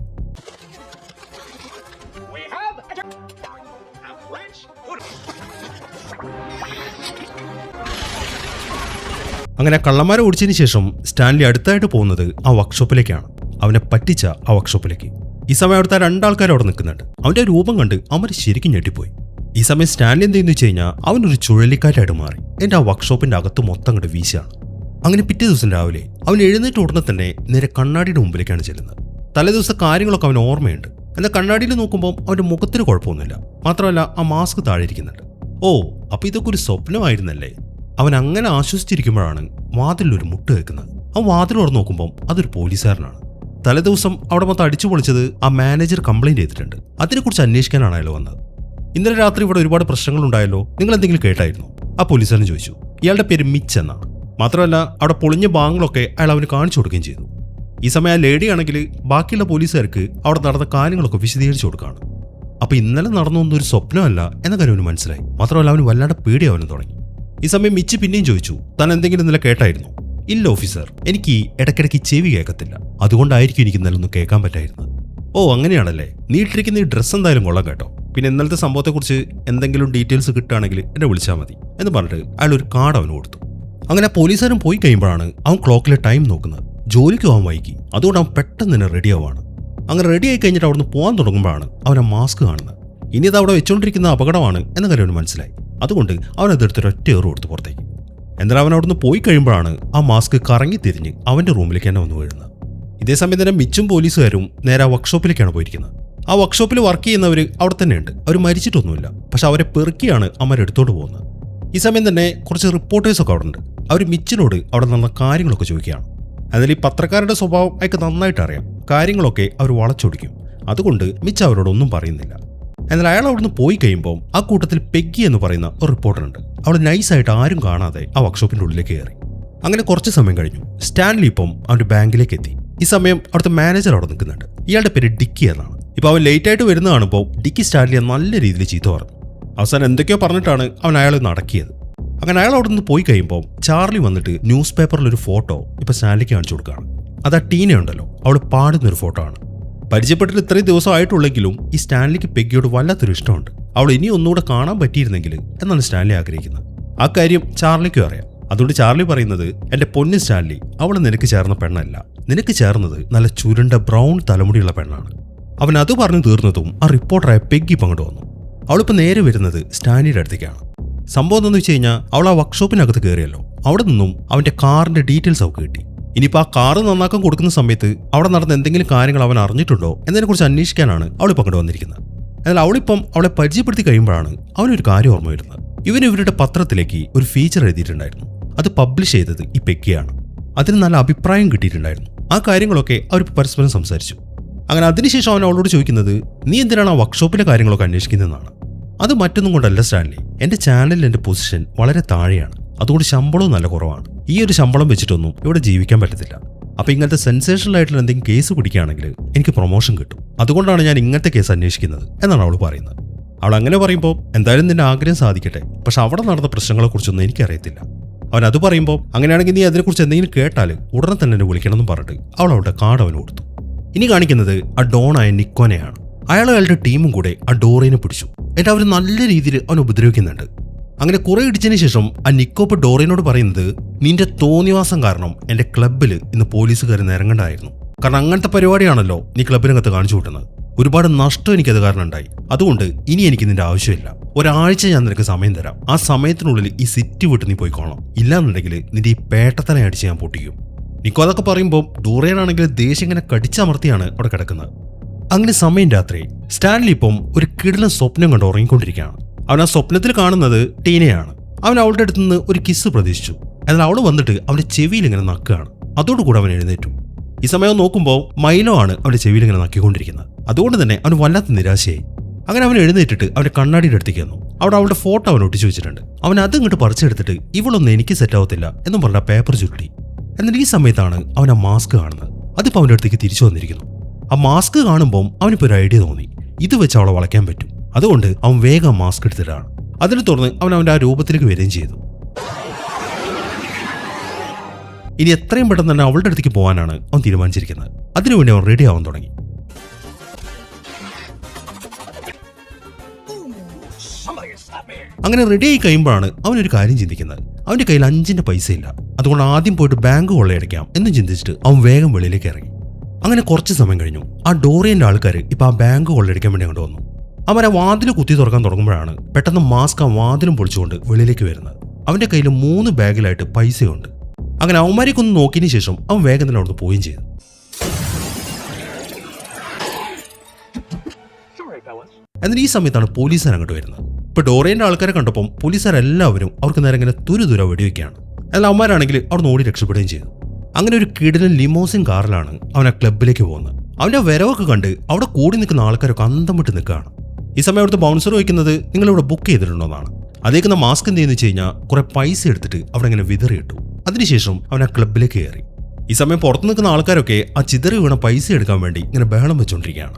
അങ്ങനെ കള്ളന്മാരെ ഓടിച്ചതിന് ശേഷം സ്റ്റാൻലി അടുത്തായിട്ട് പോകുന്നത് ആ വർക്ക്ഷോപ്പിലേക്കാണ്. അവനെ പറ്റിച്ച ആ വർക്ക്ഷോപ്പിലേക്ക്. ഈ സമയം അവിടുത്തെ രണ്ടാൾക്കാർ അവിടെ നിൽക്കുന്നുണ്ട്. അവന്റെ രൂപം കണ്ട് അവർ ശരിക്കും ഞെട്ടിപ്പോയി. ഈ സമയം സ്റ്റാൻലി എന്തെന്ന് വെച്ച് കഴിഞ്ഞാൽ അവനൊരു ചുഴലിക്കാറ്റായിട്ട് മാറി. എന്റെ ആ വർക്ക്ഷോപ്പിന്റെ അകത്ത് മൊത്തം അങ്ങോട്ട് വീശാണ്. അങ്ങനെ പിറ്റേ ദിവസം രാവിലെ അവൻ എഴുന്നേറ്റ് ഉടനെ തന്നെ നേരെ കണ്ണാടിയുടെ മുമ്പിലേക്കാണ് ചെല്ലുന്നത്. തലേദിവസത്തെ കാര്യങ്ങളൊക്കെ അവന് ഓർമ്മയുണ്ട്. എന്നാൽ കണ്ണാടിയിൽ നോക്കുമ്പോൾ അവന്റെ മുഖത്തിന് കുഴപ്പമൊന്നുമില്ല. മാത്രമല്ല ആ മാസ്ക് താഴെ ഇരിക്കുന്നുണ്ട്. ഓ, അപ്പൊ ഇതൊക്കെ ഒരു സ്വപ്നമായിരുന്നല്ലേ? അവൻ അങ്ങനെ ആശ്വസിച്ചിരിക്കുമ്പോഴാണ് വാതിലൊരു മുട്ട് കേൾക്കുന്നത്. ആ വാതിൽ തുറന്ന് നോക്കുമ്പോൾ അതൊരു പോലീസുകാരനാണ്. തലേദിവസം അവിടെ മൊത്തം അടിച്ചു പൊളിച്ചത് ആ മാനേജർ കംപ്ലൈന്റ് ചെയ്തിട്ടുണ്ട്. അതിനെക്കുറിച്ച് അന്വേഷിക്കാനാണ് അയാൾ വന്നത്. ഇന്നലെ രാത്രി ഇവിടെ ഒരുപാട് പ്രശ്നങ്ങൾ ഉണ്ടായല്ലോ, നിങ്ങൾ എന്തെങ്കിലും കേട്ടായിരുന്നോ? ആ പോലീസുകാരൻ ചോദിച്ചു. ഇയാളുടെ പേര് മിച്ച് എന്നാണ്. മാത്രമല്ല അവിടെ പൊളിഞ്ഞ ഭാഗങ്ങളൊക്കെ അയാൾ അവന് കാണിച്ചു കൊടുക്കുകയും ചെയ്തു. ഈ സമയം ആ ലേഡി ആണെങ്കിൽ ബാക്കിയുള്ള പോലീസുകാർക്ക് അവിടെ നടന്ന കാര്യങ്ങളൊക്കെ വിശദീകരിച്ചു കൊടുക്കുകയാണ്. അപ്പൊ ഇന്നലെ നടന്നൊന്നും ഒരു സ്വപ്നമല്ല എന്ന കാര്യം അവന് മനസ്സിലായി. മാത്രമല്ല അവന് വല്ലാണ്ട് പേടിയാവാനും തുടങ്ങി. ഈ സമയം മിച്ച് പിന്നെയും ചോദിച്ചു, താൻ എന്തെങ്കിലും ഇന്നലെ കേട്ടായിരുന്നോ? ഇല്ല ഓഫീസർ, എനിക്ക് ഇടയ്ക്കിടയ്ക്ക് ചെവി കേൾക്കത്തില്ല. അതുകൊണ്ടായിരിക്കും എനിക്ക് ഇന്നലെ ഒന്നും കേൾക്കാൻ പറ്റായിരുന്നത്. ഓ അങ്ങനെയാണല്ലേ, നീ ഇട്ടിരിക്കുന്ന ഈ ഡ്രസ്സ് എന്തായാലും കൊള്ളാം കേട്ടോ. പിന്നെ ഇന്നലത്തെ സംഭവത്തെക്കുറിച്ച് എന്തെങ്കിലും ഡീറ്റെയിൽസ് കിട്ടുകയാണെങ്കിൽ എന്നെ വിളിച്ചാൽ മതി എന്ന് പറഞ്ഞിട്ട് അയാൾ ഒരു കാർഡ് അവന് കൊടുത്തു. അങ്ങനെ പോലീസുകാരൻ പോയി കഴിയുമ്പോഴാണ് അവൻ ക്ലോക്കിലെ ടൈം നോക്കുന്നത്. ജോലിക്ക് പോകാൻ വൈകി. അതുകൊണ്ട് അവൻ പെട്ടെന്ന് തന്നെ റെഡി ആവുകയാണ്. അങ്ങനെ റെഡി ആയി കഴിഞ്ഞിട്ട് അവിടുന്ന് പോകാൻ തുടങ്ങുമ്പോഴാണ് അവൻ ആ മാസ്ക് കാണുന്നത്. ഇനി അത് അവിടെ വെച്ചുകൊണ്ടിരിക്കുന്ന അപകടമാണ് എന്ന കാര്യം അവന് മനസ്സിലായി. അതുകൊണ്ട് അവനതെടുത്തൊരു ഒറ്റ ഏറ് കൊടുത്തു പുറത്തേക്ക്. എന്നാൽ അവൻ അവിടുന്ന് പോയി കഴിയുമ്പോഴാണ് ആ മാസ്ക് കറങ്ങി തിരിഞ്ഞ് അവന്റെ റൂമിലേക്ക് തന്നെ വന്ന് വീഴുന്നത്. ഇതേ സമയം തന്നെ മിച്ചും പോലീസുകാരും നേരെ ആ വർക്ക്ഷോപ്പിലേക്കാണ് പോയിരിക്കുന്നത്. ആ വർക്ക്ഷോപ്പിൽ വർക്ക് ചെയ്യുന്നവർ അവിടെ തന്നെ ഉണ്ട്. അവർ മരിച്ചിട്ടൊന്നുമില്ല. പക്ഷെ അവരെ പെറുക്കിയാണ് അമ്മരെടുത്തോട്ട് പോകുന്നത്. ഈ സമയം തന്നെ കുറച്ച് റിപ്പോർട്ടേഴ്സൊക്കെ അവിടെ ഉണ്ട്. അവർ മിച്ചിനോട് അവിടെ നടന്ന കാര്യങ്ങളൊക്കെ ചോദിക്കുകയാണ്. അതിൽ ഈ പത്രക്കാരുടെ സ്വഭാവം അയാൾക്ക് നന്നായിട്ട് അറിയാം. കാര്യങ്ങളൊക്കെ അവർ വളച്ചൊടിക്കും. അതുകൊണ്ട് മിച്ച് അവരോടൊന്നും പറയുന്നില്ല. എന്നാൽ അയാൾ അവിടുന്ന് പോയി കഴിയുമ്പോൾ ആ കൂട്ടത്തിൽ പെഗ്ഗി എന്ന് പറയുന്ന ഒരു റിപ്പോർട്ടറുണ്ട്. അവൾ നൈസായിട്ട് ആരും കാണാതെ ആ വർക്ക്ഷോപ്പിന്റെ ഉള്ളിലേക്ക് കയറി. അങ്ങനെ കുറച്ച് സമയം കഴിഞ്ഞു. സ്റ്റാൻലി ഇപ്പം അവന്റെ ബാങ്കിലേക്ക് എത്തി. ഈ സമയം അവിടുത്തെ മാനേജർ അവിടെ നിൽക്കുന്നുണ്ട്. ഇയാളുടെ പേര് ഡിക്കി എന്നാണ്. ഇപ്പൊ അവൻ ലേറ്റ് ആയിട്ട് വരുന്ന കാണുമ്പോൾ ഡിക്കി സ്റ്റാൻലിയെ നല്ല രീതിയിൽ ചീത്ത പറഞ്ഞു. അവസാനം എന്തൊക്കെയോ പറഞ്ഞിട്ടാണ് അവൻ അയാളെ നടക്കിയത്. അങ്ങനെ അയാൾ അവിടെ നിന്ന് പോയി കഴിയുമ്പോൾ ചാർലി വന്നിട്ട് ന്യൂസ് പേപ്പറിൽ ഒരു ഫോട്ടോ ഇപ്പൊ സ്റ്റാൻലിക്ക് കാണിച്ചു കൊടുക്കുകയാണ്. അത് ആ ടീന ഉണ്ടല്ലോ, അവൾ പാടുന്നൊരു ഫോട്ടോ ആണ്. പരിചയപ്പെട്ടിട്ട് ഇത്രയും ദിവസമായിട്ടുള്ളെങ്കിലും ഈ സ്റ്റാൻലിക്ക് പെഗ്ഗിയോട് വല്ലാത്തൊരു ഇഷ്ടമുണ്ട്. അവൾ ഇനി ഒന്നുകൂടെ കാണാൻ പറ്റിയിരുന്നെങ്കിൽ എന്നാണ് സ്റ്റാൻലി ആഗ്രഹിക്കുന്നത്. ആ കാര്യം ചാർലിക്കും അറിയാം. അതുകൊണ്ട് ചാർലി പറയുന്നത്, എന്റെ പൊന്നു സ്റ്റാൻലി, അവൾ നിനക്ക് ചേർന്ന പെണ്ണല്ല. നിനക്ക് ചേർന്നത് നല്ല ചുരുണ്ട ബ്രൗൺ തലമുടിയുള്ള പെണ്ണാണ്. അവൻ അത് പറഞ്ഞു തീർന്നതും ആ റിപ്പോർട്ടറായ പെഗ്ഗി പങ്കെടു വന്നു. അവളിപ്പോൾ നേരെ വരുന്നത് സ്റ്റാൻലിയുടെ അടുത്തേക്കാണ്. സംഭവം എന്താണെന്ന് വെച്ച് കഴിഞ്ഞാൽ അവൾ ആ വർക്ക്ഷോപ്പിനകത്ത് കയറിയല്ലോ, അവിടെ നിന്നും അവന്റെ കാറിന്റെ ഡീറ്റെയിൽസ് അവൾക്ക് കിട്ടി. ഇനിയിപ്പോൾ ആ കാറ് നന്നാക്കാൻ കൊടുക്കുന്ന സമയത്ത് അവിടെ നടന്ന എന്തെങ്കിലും കാര്യങ്ങൾ അവൻ അറിഞ്ഞിട്ടുണ്ടോ എന്നതിനെക്കുറിച്ച് അന്വേഷിക്കാനാണ് അവൾ പങ്കെടു വന്നിരിക്കുന്നത്. എന്നാൽ അവളിപ്പം അവളെ പരിചയപ്പെടുത്തി കഴിയുമ്പോഴാണ് അവനൊരു കാര്യം ഓർമ്മ വരുന്നത്. ഇവരുടെ പത്രത്തിലേക്ക് ഒരു ഫീച്ചർ എഴുതിയിട്ടുണ്ടായിരുന്നു. അത് പബ്ലിഷ് ചെയ്തത് ഈ പെഗ്ഗിയാണ്. അതിന് നല്ല അഭിപ്രായം കിട്ടിയിട്ടുണ്ടായിരുന്നു. ആ കാര്യങ്ങളൊക്കെ അവർ പരസ്പരം സംസാരിച്ചു. അങ്ങനെ അതിനുശേഷം അവൻ അവളോട് ചോദിക്കുന്നത്, നീ എന്തിനാണ് ആ വർക്ക്ഷോപ്പിലെ കാര്യങ്ങളൊക്കെ അന്വേഷിക്കുന്നതെന്നാണ്. അത് മറ്റൊന്നും കൊണ്ടല്ല സ്റ്റാൻലി, എന്റെ ചാനലിൽ എന്റെ പൊസിഷൻ വളരെ താഴെയാണ്. അതുകൊണ്ട് ശമ്പളവും നല്ല കുറവാണ്. ഈ ഒരു ശമ്പളം വെച്ചിട്ടൊന്നും ഇവിടെ ജീവിക്കാൻ പറ്റത്തില്ല. അപ്പൊ ഇങ്ങനത്തെ സെൻസേഷണൽ ആയിട്ടുള്ള എന്തെങ്കിലും കേസ് പിടിക്കുകയാണെങ്കിൽ എനിക്ക് പ്രൊമോഷൻ കിട്ടും. അതുകൊണ്ടാണ് ഞാൻ ഇങ്ങനത്തെ കേസ് അന്വേഷിക്കുന്നത് എന്നാണ് അവൾ പറയുന്നത്. അവൾ അങ്ങനെ പറയുമ്പോൾ എന്തായാലും നിന്റെ ആഗ്രഹം സാധിക്കട്ടെ, പക്ഷെ അവിടെ നടന്ന പ്രശ്നങ്ങളെ കുറിച്ചൊന്നും എനിക്കറിയത്തില്ല. അവൻ അത് പറയുമ്പോൾ അങ്ങനെയാണെങ്കിൽ നീ അതിനെക്കുറിച്ച് എന്തെങ്കിലും കേട്ടാൽ ഉടനെ തന്നെ എന്നെ വിളിക്കണം എന്നും പറഞ്ഞിട്ട് അവൾ അവളുടെ കാർഡ് അവന് കൊടുത്തു. ഇനി കാണിക്കുന്നത് ആ ഡോണായ നിക്കോനെയാണ്. അയാളുടെ ടീമും കൂടെ ആ ഡോറിനെ പിടിച്ചു. എന്നിട്ട് അവർ നല്ല രീതിയിൽ അവനെ ഉപദ്രവിക്കുന്നുണ്ട്. അങ്ങനെ കുറെ ഇടിച്ചതിന് ശേഷം ആ നിക്കോപ്പ് ഡോറിനോട് പറയുന്നത്, നിന്റെ തോന്നിവാസം കാരണം എന്റെ ക്ലബ്ബിൽ ഇന്ന് പോലീസുകാർ ഇറങ്ങണ്ടായിരുന്നു. കാരണം അങ്ങനത്തെ പരിപാടിയാണല്ലോ നീ ക്ലബിനകത്ത് കാണിച്ചു കൂട്ടുന്നത്. ഒരുപാട് നഷ്ടം എനിക്കത് കാരണം ഉണ്ടായി. അതുകൊണ്ട് ഇനി എനിക്ക് നിന്റെ ആവശ്യമില്ല. ഒരാഴ്ച ഞാൻ നിനക്ക് സമയം തരാം. ആ സമയത്തിനുള്ളിൽ ഈ സിറ്റി വിട്ട് നീ പോയിക്കോണം. ഇല്ലാന്നുണ്ടെങ്കിൽ നിന്റെ ഈ പേട്ടത്തനെ അടിച്ച് ഞാൻ പൊട്ടിക്കും. നിക്കോ അതൊക്കെ പറയുമ്പോൾ ഡോറിയനാണെങ്കിൽ ദേഷ്യം ഇങ്ങനെ കടിച്ചമർത്തിയാണ് അവിടെ കിടക്കുന്നത്. അങ്ങനെ സമയം രാത്രി. സ്റ്റാൻലി ഇപ്പം ഒരു കിടിലൻ സ്വപ്നം കണ്ട് ഉറങ്ങിക്കൊണ്ടിരിക്കുകയാണ്. അവൻ ആ സ്വപ്നത്തിൽ കാണുന്നത് ടീനയാണ്. അവൻ അവളുടെ അടുത്ത് നിന്ന് ഒരു കിസ് പ്രതീക്ഷിച്ചു. എന്നാൽ അവൾ വന്നിട്ട് അവന്റെ ചെവിയിൽ ഇങ്ങനെ നക്കുകയാണ്. അതോടുകൂടെ അവൻ എഴുന്നേറ്റു. ഈ സമയം നോക്കുമ്പോൾ മൈലോ ആണ് അവന്റെ ചെവിയിൽ ഇങ്ങനെ നക്കിക്കൊണ്ടിരിക്കുന്നത്. അതുകൊണ്ട് തന്നെ അവന് വല്ലാത്ത നിരാശയായി. അങ്ങനെ അവൻ എഴുന്നേറ്റിട്ട് അവന്റെ കണ്ണാടിയുടെ അടുത്തേക്ക് വന്നു. അവിടെ അവളുടെ ഫോട്ടോ അവൻ ഒട്ടിച്ചു വെച്ചിട്ടുണ്ട്. അവൻ അത് ഇങ്ങോട്ട് പറിച്ചെടുത്തിട്ട് ഇവളൊന്നും എനിക്ക് സെറ്റ് ആവത്തില്ല എന്നും പറഞ്ഞ പേപ്പർ ചുരുട്ടി. എന്നാൽ ഈ സമയത്താണ് അവൻ ആ മാസ്ക് കാണുന്നത്. അതിപ്പോൾ അവന്റെ അടുത്തേക്ക് തിരിച്ചു വന്നിരിക്കുന്നു. ആ മാസ്ക് കാണുമ്പോൾ അവനിപ്പോൾ ഒരു ഐഡിയ തോന്നി. ഇത് വെച്ച് അവളെ വളയ്ക്കാൻ പറ്റും. അതുകൊണ്ട് അവൻ വേഗം മാസ്ക് എടുത്തിട്ടാണ്. അതിനെ തുറന്ന് അവൻ അവന്റെ ആ രൂപത്തിലേക്ക് വരികയും ചെയ്തു. ഇനി എത്രയും പെട്ടെന്ന് തന്നെ അവളുടെ അടുത്തേക്ക് പോകാനാണ് അവൻ തീരുമാനിച്ചിരിക്കുന്നത്. അതിനുവേണ്ടി അവൻ റെഡി ആവാൻ തുടങ്ങി. അങ്ങനെ റെഡിയായി കഴിയുമ്പോഴാണ് അവനൊരു കാര്യം ചിന്തിക്കുന്നത്. അവന്റെ കയ്യിൽ 5 പൈസ ഇല്ല. അതുകൊണ്ട് ആദ്യം പോയിട്ട് ബാങ്ക് കൊള്ളയടിക്കാം എന്ന് ചിന്തിച്ചിട്ട് അവൻ വേഗം വെളിയിലേക്ക് ഇറങ്ങി. അങ്ങനെ കുറച്ച് സമയം കഴിഞ്ഞു. ആ ഡോറിയന്റെ ആൾക്കാർ ഇപ്പൊ ആ ബാങ്ക് കൊള്ളയടിക്കാൻ വേണ്ടി അങ്ങോട്ട് വന്നു. അവൻ ആ വാതിൽ കുത്തി തുറക്കാൻ തുടങ്ങുമ്പോഴാണ് പെട്ടെന്ന് മാസ്ക് ആ വാതിലും പൊളിച്ചുകൊണ്ട് വെളിയിലേക്ക് വരുന്നത്. അവന്റെ കയ്യിൽ 3 ബാഗിലായിട്ട് പൈസയുണ്ട്. അങ്ങനെ അവന്മാരെക്കൊന്ന് നോക്കിയതിനു ശേഷം അവൻ വേഗം തന്നെ അവിടുന്ന് പോവുകയും ചെയ്തു. എന്നാൽ ഈ സമയത്താണ് പോലീസുകാർ അങ്ങോട്ട് വരുന്നത്. ഇപ്പൊ ഡോറിയന്റെ ആൾക്കാരെ കണ്ടപ്പോൾ പോലീസുകാരെല്ലാവരും അവർക്ക് നേരെ ഇങ്ങനെ തുരുതുര വെടിവെക്കുകയാണ്. എന്നാൽ അവന്മാരാണെങ്കിൽ അവിടെ ഓടി രക്ഷപ്പെടുകയും ചെയ്തു. അങ്ങനെ ഒരു കിടിലൻ ലിമോസിൻ കാറിലാണ് അവൻ ആ ക്ലബിലേക്ക് പോകുന്നത്. അവന്റെ വരവൊക്കെ കണ്ട് അവിടെ കൂടി നിൽക്കുന്ന ആൾക്കാരൊക്കെ അന്തം വിട്ട് നിൽക്കുകയാണ്. ഈ സമയം അവിടുത്തെ ബൗൺസർ ചോദിക്കുന്നത് നിങ്ങളിവിടെ ബുക്ക് ചെയ്തിട്ടുണ്ടോന്നാണ്. അതേക്കുന്ന മാസ്ക് എന്ത് ചെയ്യുന്ന വെച്ച് കഴിഞ്ഞാൽ കുറെ പൈസ എടുത്തിട്ട് അവിടെ ഇങ്ങനെ വിതറിയിട്ടു. അതിനുശേഷം അവൻ ആ ക്ലബിലേക്ക് കയറി. ഈ സമയം പുറത്തു നിൽക്കുന്ന ആൾക്കാരൊക്കെ ആ ചിതറി വീണ പൈസ എടുക്കാൻ വേണ്ടി ഇങ്ങനെ ബഹളം വെച്ചുകൊണ്ടിരിക്കുകയാണ്.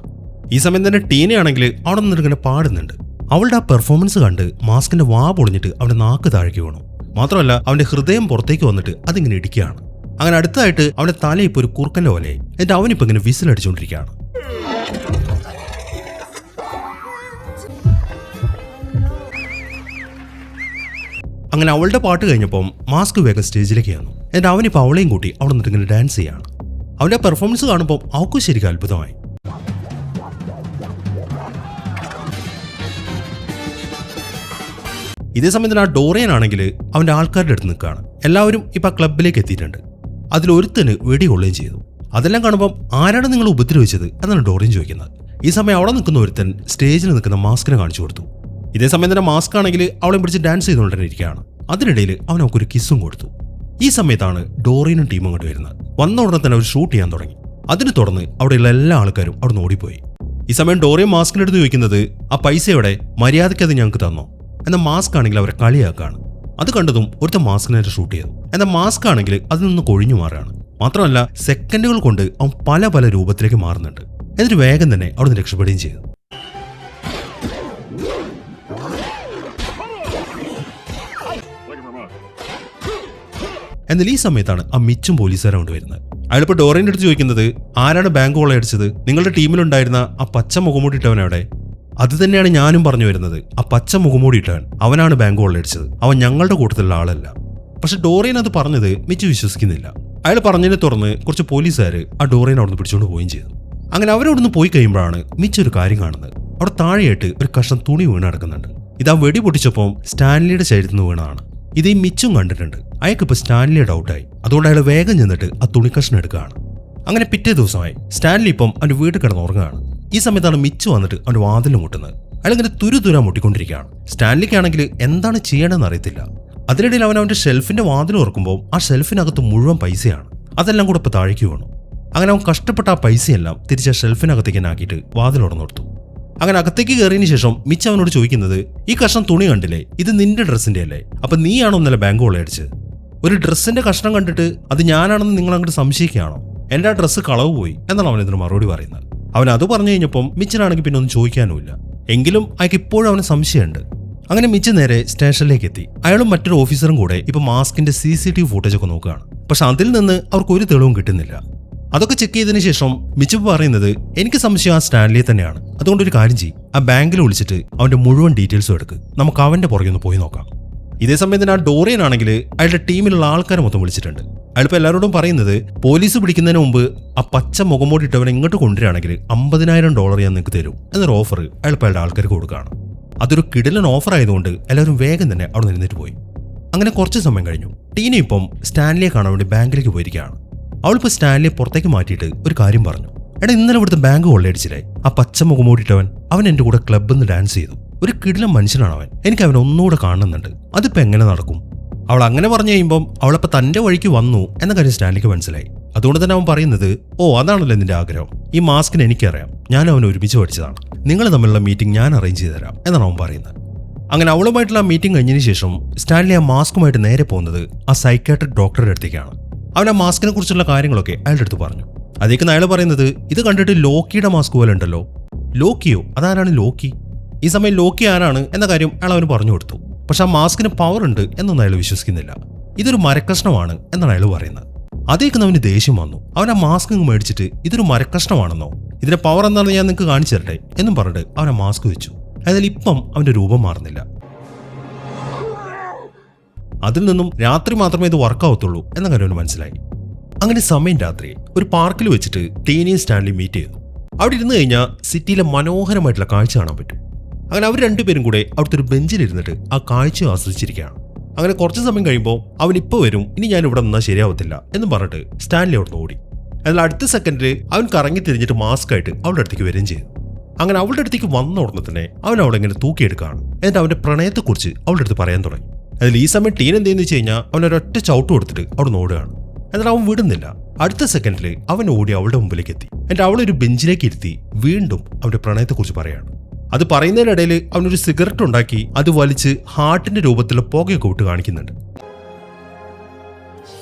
ഈ സമയം തന്നെ ടീനയാണെങ്കിൽ അവിടെ നിന്നിട്ട് ഇങ്ങനെ പാടുന്നുണ്ട്. അവളുടെ ആ പെർഫോമൻസ് കണ്ട് മാസ്കിന്റെ വാ പൊളിഞ്ഞിട്ട് അവന്റെ നാക്ക് താഴേക്ക് വീണു. മാത്രമല്ല അവന്റെ ഹൃദയം പുറത്തേക്ക് വന്നിട്ട് അതിങ്ങനെ ഇടിക്കുകയാണ്. അങ്ങനെ അടുത്തായിട്ട് അവന്റെ തല ഇപ്പോൾ ഒരു കുറുക്കന്റെ പോലെ. എന്നിട്ട് അവനിപ്പോൾ ഇങ്ങനെ വിസിലടിച്ചുകൊണ്ടിരിക്കുകയാണ്. അങ്ങനെ അവളുടെ പാട്ട് കഴിഞ്ഞപ്പം മാസ്ക് വേഗം സ്റ്റേജിലേക്ക് വന്നു. എന്നിട്ട് അവനിപ്പോൾ അവളെയും കൂട്ടി അവിടെ നിന്നിട്ട് ഇങ്ങനെ ഡാൻസ് ചെയ്യാണ്. അവന്റെ പെർഫോമൻസ് കാണുമ്പോൾ അവൾക്കും ശരിക്കും അത്ഭുതമായി. ഇതേ സമയത്ത് ആ ഡോറിയൻ ആണെങ്കിൽ അവന്റെ ആൾക്കാരുടെ അടുത്ത് നിൽക്കുകയാണ്. എല്ലാവരും ഇപ്പൊ ആ ക്ലബിലേക്ക് എത്തിയിട്ടുണ്ട്. അതിലൊരുത്തന് വെടികൊള്ളുകയും ചെയ്തു. അതെല്ലാം കാണുമ്പോൾ ആരാണ് നിങ്ങൾ ഉപദ്രവിച്ചത് എന്നാണ് ഡോറിയൻ ചോദിക്കുന്നത്. ഈ സമയം അവിടെ നിൽക്കുന്ന ഒരുത്തൻ സ്റ്റേജിൽ നിൽക്കുന്ന മാസ്കിനെ കാണിച്ചു കൊടുത്തു. ഇതേ സമയം തന്നെ മാസ്ക് ആണെങ്കിൽ അവളെ പിടിച്ച് ഡാൻസ് ചെയ്തുകൊണ്ടിരിക്കുകയാണ്. അതിനിടയിൽ അവൻ അവൾക്കൊരു കിസ്സും കൊടുത്തു. ഈ സമയത്താണ് ഡോറിയനും ടീമും അങ്ങോട്ട് വരുന്നത്. വന്ന ഉടനെ തന്നെ അവർ ഷൂട്ട് ചെയ്യാൻ തുടങ്ങി. അതിന് തുടർന്ന് അവിടെയുള്ള എല്ലാ ആൾക്കാരും അവിടെ നിന്ന് ഓടിപ്പോയി. ഈ സമയം ഡോറിയൻ മാസ്കിനെടുത്ത് ചോദിക്കുന്നത് ആ പൈസയോടെ മര്യാദയ്ക്ക് അത് ഞങ്ങൾക്ക് തന്നോ. എന്നാൽ മാസ്ക് ആണെങ്കിൽ അവരെ കളിയാക്കാണ്. അത് കണ്ടതും ഒരുത്ത മാസ്കിനെ ഷൂട്ട് ചെയ്തു. എന്നാൽ മാസ്ക് ആണെങ്കിൽ അതിൽ നിന്ന് കൊഴിഞ്ഞു മാറുകയാണ്. മാത്രമല്ല സെക്കൻഡുകൾ കൊണ്ട് അവൻ പല പല രൂപത്തിലേക്ക് മാറുന്നുണ്ട്. എന്നിട്ട് വേഗം തന്നെ അവിടെ നിന്ന് രക്ഷപ്പെടുകയും ചെയ്തു. എന്നാൽ ഈ സമയത്താണ് ആ മിച്ചും പോലീസുകാരെ കൊണ്ടുവരുന്നത്. അയാളിപ്പോൾ ഡോറിയന്റെ അടുത്ത് ചോദിക്കുന്നത് ആരാണ് ബാങ്ക് കൊള്ളയടിച്ചത്, നിങ്ങളുടെ ടീമിലുണ്ടായിരുന്ന ആ പച്ച മുഖമൂടിയിട്ടവനവിടെ. അത് തന്നെയാണ് ഞാനും പറഞ്ഞു വരുന്നത്. ആ പച്ച മുഖമൂടിയിട്ടവൻ അവനാണ് ബാങ്ക് കൊള്ളയടിച്ചത്. അവൻ ഞങ്ങളുടെ കൂട്ടത്തിലുള്ള ആളല്ല. പക്ഷെ ഡോറിയൻ അത് പറഞ്ഞത് മിച്ചു വിശ്വസിക്കുന്നില്ല. അയാൾ പറഞ്ഞതിനെ തുറന്ന് കുറച്ച് പോലീസുകാർ ആ ഡോറിയൻ അവിടെ നിന്ന് പിടിച്ചുകൊണ്ട് പോവുകയും ചെയ്തു. അങ്ങനെ അവരവിടുന്ന് പോയി കഴിയുമ്പോഴാണ് മിച്ചു ഒരു കാര്യം കാണുന്നത്. അവിടെ താഴെയായിട്ട് ഒരു കഷ്ണം തുണി വീണ് കിടക്കുന്നുണ്ട്. ഇത് ആ വെടി പൊട്ടിച്ചപ്പോൾ സ്റ്റാൻലിയുടെ ശരീരത്തിൽ നിന്ന് വീണതാണ്. ഇത് ഈ മിച്ചും കണ്ടിട്ടുണ്ട്. അയാൾക്കിപ്പോൾ സ്റ്റാൻലിയെ ഡൗട്ടായി. അതുകൊണ്ട് അയാൾ വേഗം ചെന്നിട്ട് ആ തുണിക്കഷ്ണം എടുക്കുകയാണ്. അങ്ങനെ പിറ്റേ ദിവസമായി സ്റ്റാൻലി ഇപ്പം അവൻ്റെ വീട്ടിൽ കിടന്ന് ഉറങ്ങുകയാണ്. ഈ സമയത്താണ് മിച്ചു വന്നിട്ട് അവൻ്റെ വാതിലും മുട്ടുന്നത്. അയാളിങ്ങനെ തുരുതുരാ മുട്ടിക്കൊണ്ടിരിക്കുകയാണ്. സ്റ്റാൻലിക്കാണെങ്കിൽ എന്താണ് ചെയ്യണമെന്ന് അറിയത്തില്ല. അതിനിടയിൽ അവൻ അവൻ്റെ ഷെൽഫിന്റെ വാതിൽ ഓർക്കുമ്പോൾ ആ ഷെൽഫിനകത്ത് മുഴുവൻ പൈസയാണ്. അതെല്ലാം കൂടെ ഇപ്പോൾ താഴേക്ക് വീണു. അങ്ങനെ അവൻ കഷ്ടപ്പെട്ട ആ പൈസയെല്ലാം തിരിച്ച് ഷെൽഫിനകത്തേക്ക് ആക്കിയിട്ട് വാതിൽ ഉടനോർത്തു. അങ്ങനെ അകത്തേക്ക് കയറിയതിനു ശേഷം മിച്ച അവനോട് ചോദിക്കുന്നത് ഈ കഷ്ണം തുണി കണ്ടില്ലേ, ഇത് നിന്റെ ഡ്രസ്സിന്റെ അല്ലേ, അപ്പൊ നീയാണോ ഇന്നലെ ബാങ്ക് കൊള്ളയടിച്ചത്? ഒരു ഡ്രസ്സിന്റെ കഷ്ണം കണ്ടിട്ട് അത് ഞാനാണെന്ന് നിങ്ങൾ അങ്ങോട്ട് സംശയിക്കുകയാണോ? എന്റെ ആ ഡ്രസ്സ് കളവ് പോയി എന്നാണ് അവൻ ഇതിന് മറുപടി പറയുന്നത്. അവൻ അത് പറഞ്ഞു കഴിഞ്ഞപ്പം മിച്ചനാണെങ്കിൽ പിന്നെ ഒന്നും ചോദിക്കാനുമില്ല. എങ്കിലും അയാൾക്ക് ഇപ്പോഴും അവന് സംശയമുണ്ട്. അങ്ങനെ മിച്ച നേരെ സ്റ്റേഷനിലേക്ക് എത്തി. അയാളും മറ്റൊരു ഓഫീസറും കൂടെ ഇപ്പൊ മാസ്കിന്റെ CCTV ഫുട്ടേജ് ഒക്കെ നോക്കുകയാണ്. പക്ഷെ അതിൽ നിന്ന് അവർക്ക് ഒരു തെളിവും കിട്ടുന്നില്ല. അതൊക്കെ ചെക്ക് ചെയ്തതിനു ശേഷം മിച്ചു പറയുന്നത് എനിക്ക് സംശയം ആ സ്റ്റാൻലിയെ തന്നെയാണ്. അതുകൊണ്ടൊരു കാര്യം ചെയ്യും, ആ ബാങ്കിൽ വിളിച്ചിട്ട് അവന്റെ മുഴുവൻ ഡീറ്റെയിൽസും എടുക്ക്, നമുക്ക് അവന്റെ പുറകെ ഒന്ന് പോയി നോക്കാം. ഇതേ സമയത്തിന് ആ ഡോറിയൻ ആണെങ്കിൽ അയാളുടെ ടീമിലുള്ള ആൾക്കാരെ മൊത്തം വിളിച്ചിട്ടുണ്ട്. അയാളിപ്പോൾ എല്ലാവരോടും പറയുന്നത് പോലീസ് പിടിക്കുന്നതിന് മുമ്പ് ആ പച്ച മുഖംമൂടിയിട്ടവനെ ഇങ്ങോട്ട് കൊണ്ടുവരികയാണെങ്കിൽ $50,000 ഞാൻ നിങ്ങൾക്ക് തരും എന്നൊരു ഓഫർ അയാളിപ്പോൾ അയാളുടെ ആൾക്കാർക്ക് കൊടുക്കുകയാണ്. അതൊരു കിടിലൻ ഓഫർ ആയതുകൊണ്ട് എല്ലാവരും വേഗം തന്നെ അവിടെ നിന്നിട്ട് പോയി. അങ്ങനെ കുറച്ച് സമയം കഴിഞ്ഞു. ടീന ഇപ്പം സ്റ്റാൻലിയെ കാണാൻ വേണ്ടി ബാങ്കിലേക്ക് പോയിരിക്കുകയാണ്. അവളിപ്പോൾ സ്റ്റാൻലിയെ പുറത്തേക്ക് മാറ്റിയിട്ട് ഒരു കാര്യം പറഞ്ഞു. എടാ, ഇന്നലെ ഇവിടുത്തെ ബാങ്ക് കൊള്ളയടിച്ചില്ലേ, ആ പച്ച മുഖംമൂടിയിട്ടവൻ അവൻ എൻ്റെ കൂടെ ക്ലബ്ബിൽ നിന്ന് ഡാൻസ് ചെയ്തു. ഒരു കിടിലൻ മനുഷ്യനാണ് അവൻ, എനിക്ക് അവൻ ഒന്നുകൂടെ കാണുന്നുണ്ട്. അതിപ്പോൾ എങ്ങനെ നടക്കും? അവൾ അങ്ങനെ പറഞ്ഞു കഴിയുമ്പം അവളപ്പോൾ തൻ്റെ വഴിക്ക് വന്നു എന്ന കാര്യം സ്റ്റാൻലിക്ക് മനസ്സിലായി. അതുകൊണ്ട് തന്നെ അവൻ പറയുന്നത്, ഓ അതാണല്ലോ നിന്റെ ആഗ്രഹം, ഈ മാസ്കിന് എനിക്കറിയാം, ഞാൻ അവനെ ഒരുമിച്ച് പഠിച്ചതാണ്, നിങ്ങൾ തമ്മിലുള്ള മീറ്റിംഗ് ഞാൻ അറേഞ്ച് ചെയ്ത് തരാം എന്നാണ് അവൻ പറയുന്നത്. അങ്ങനെ അവളുമായിട്ടുള്ള ആ മീറ്റിംഗ് കഴിഞ്ഞതിന് ശേഷം സ്റ്റാൻലി ആ മാസ്കുമായിട്ട് നേരെ പോകുന്നത് ആ സൈക്കാട്രിക് ഡോക്ടറുടെ അടുത്തേക്കാണ്. അവൻ ആ മാസ്കിനെ കുറിച്ചുള്ള കാര്യങ്ങളൊക്കെ അയാളുടെ അടുത്ത് പറഞ്ഞു. അതേക്ക് അയാൾ പറയുന്നത്, ഇത് കണ്ടിട്ട് ലോക്കിയുടെ മാസ്ക് പോലെ ഉണ്ടല്ലോ. ലോക്കിയോ? അതാരാണ് ലോക്കി? ഈ സമയം ലോക്കി ആരാണ് എന്ന കാര്യം അയാൾ അവന് പറഞ്ഞു കൊടുത്തു. പക്ഷെ ആ മാസ്കിന് പവർ ഉണ്ട് എന്നൊന്നും അയാൾ വിശ്വസിക്കുന്നില്ല. ഇതൊരു മരക്കഷ്ണമാണ് എന്നാണ് അയാൾ പറയുന്നത്. അതേക്ക് അവന് ദേഷ്യം വന്നു. അവൻ ആ മാസ്ക് മേടിച്ചിട്ട് ഇതൊരു മരക്കഷ്ണമാണെന്നോ, ഇതിന്റെ പവർ എന്താണെന്ന് ഞാൻ നിങ്ങൾക്ക് കാണിച്ചു തരട്ടെ എന്നും പറഞ്ഞിട്ട് അവൻ ആ മാസ്ക് വെച്ചു. അതിൽ ഇപ്പം അവന്റെ രൂപം മാറുന്നില്ല. അതിൽ നിന്നും രാത്രി മാത്രമേ ഇത് വർക്കാവത്തുള്ളൂ എന്ന കാര്യം അവന് മനസ്സിലായി. അങ്ങനെ സമയം രാത്രി ഒരു പാർക്കിൽ വെച്ചിട്ട് ടീനയും സ്റ്റാൻലി മീറ്റ് ചെയ്തു. അവിടെ ഇരുന്ന് കഴിഞ്ഞാൽ സിറ്റിയിലെ മനോഹരമായിട്ടുള്ള കാഴ്ച കാണാൻ പറ്റും. അങ്ങനെ അവർ രണ്ടുപേരും കൂടെ അവിടുത്തെ ഒരു ബെഞ്ചിലിരുന്നിട്ട് ആ കാഴ്ച ആസ്വദിച്ചിരിക്കുകയാണ്. അങ്ങനെ കുറച്ച് സമയം കഴിയുമ്പോൾ അവൻ ഇപ്പോൾ വരും, ഇനി ഞാൻ ഇവിടെ നിന്നാൽ ശരിയാവത്തില്ല എന്ന് പറഞ്ഞിട്ട് സ്റ്റാൻലി അവിടെ നിന്ന് ഓടി. എന്നാൽ അടുത്ത സെക്കൻഡിൽ അവൻ കറങ്ങി തിരിഞ്ഞിട്ട് മാസ്ക് ആയിട്ട് അവളുടെ അടുത്തേക്ക് വരികയും ചെയ്തു. അങ്ങനെ അവളുടെ അടുത്തേക്ക് വന്ന ഉടനെ തന്നെ അവൻ അവളെ ഇങ്ങനെ തൂക്കിയെടുക്കുകയാണ്. എന്നിട്ട് അവന്റെ പ്രണയത്തെക്കുറിച്ച് അവളുടെ അടുത്ത് പറയാൻ തുടങ്ങി. അതിൽ ഈ സമയം ടീൻ എന്തെന്ന് വെച്ച് കഴിഞ്ഞാൽ അവനൊരൊറ്റ ചവിട്ട് കൊടുത്തിട്ട് അവിടെ നിന്ന് ഓടുകയാണ്. എന്നാൽ അവൻ വിടുന്നില്ല. അടുത്ത സെക്കൻഡിൽ അവൻ ഓടി അവളുടെ മുമ്പിലേക്ക് എത്തി. എന്നിട്ട് അവളൊരു ബെഞ്ചിലേക്ക് ഇരുത്തി വീണ്ടും അവന്റെ പ്രണയത്തെക്കുറിച്ച് പറയാണ്. അത് പറയുന്നതിനിടയിൽ അവനൊരു സിഗരറ്റ് ഉണ്ടാക്കി അത് വലിച്ച് ഹാർട്ടിന്റെ രൂപത്തിലുള്ള പുകയൊക്കെ വിട്ട് കാണിക്കുന്നുണ്ട്.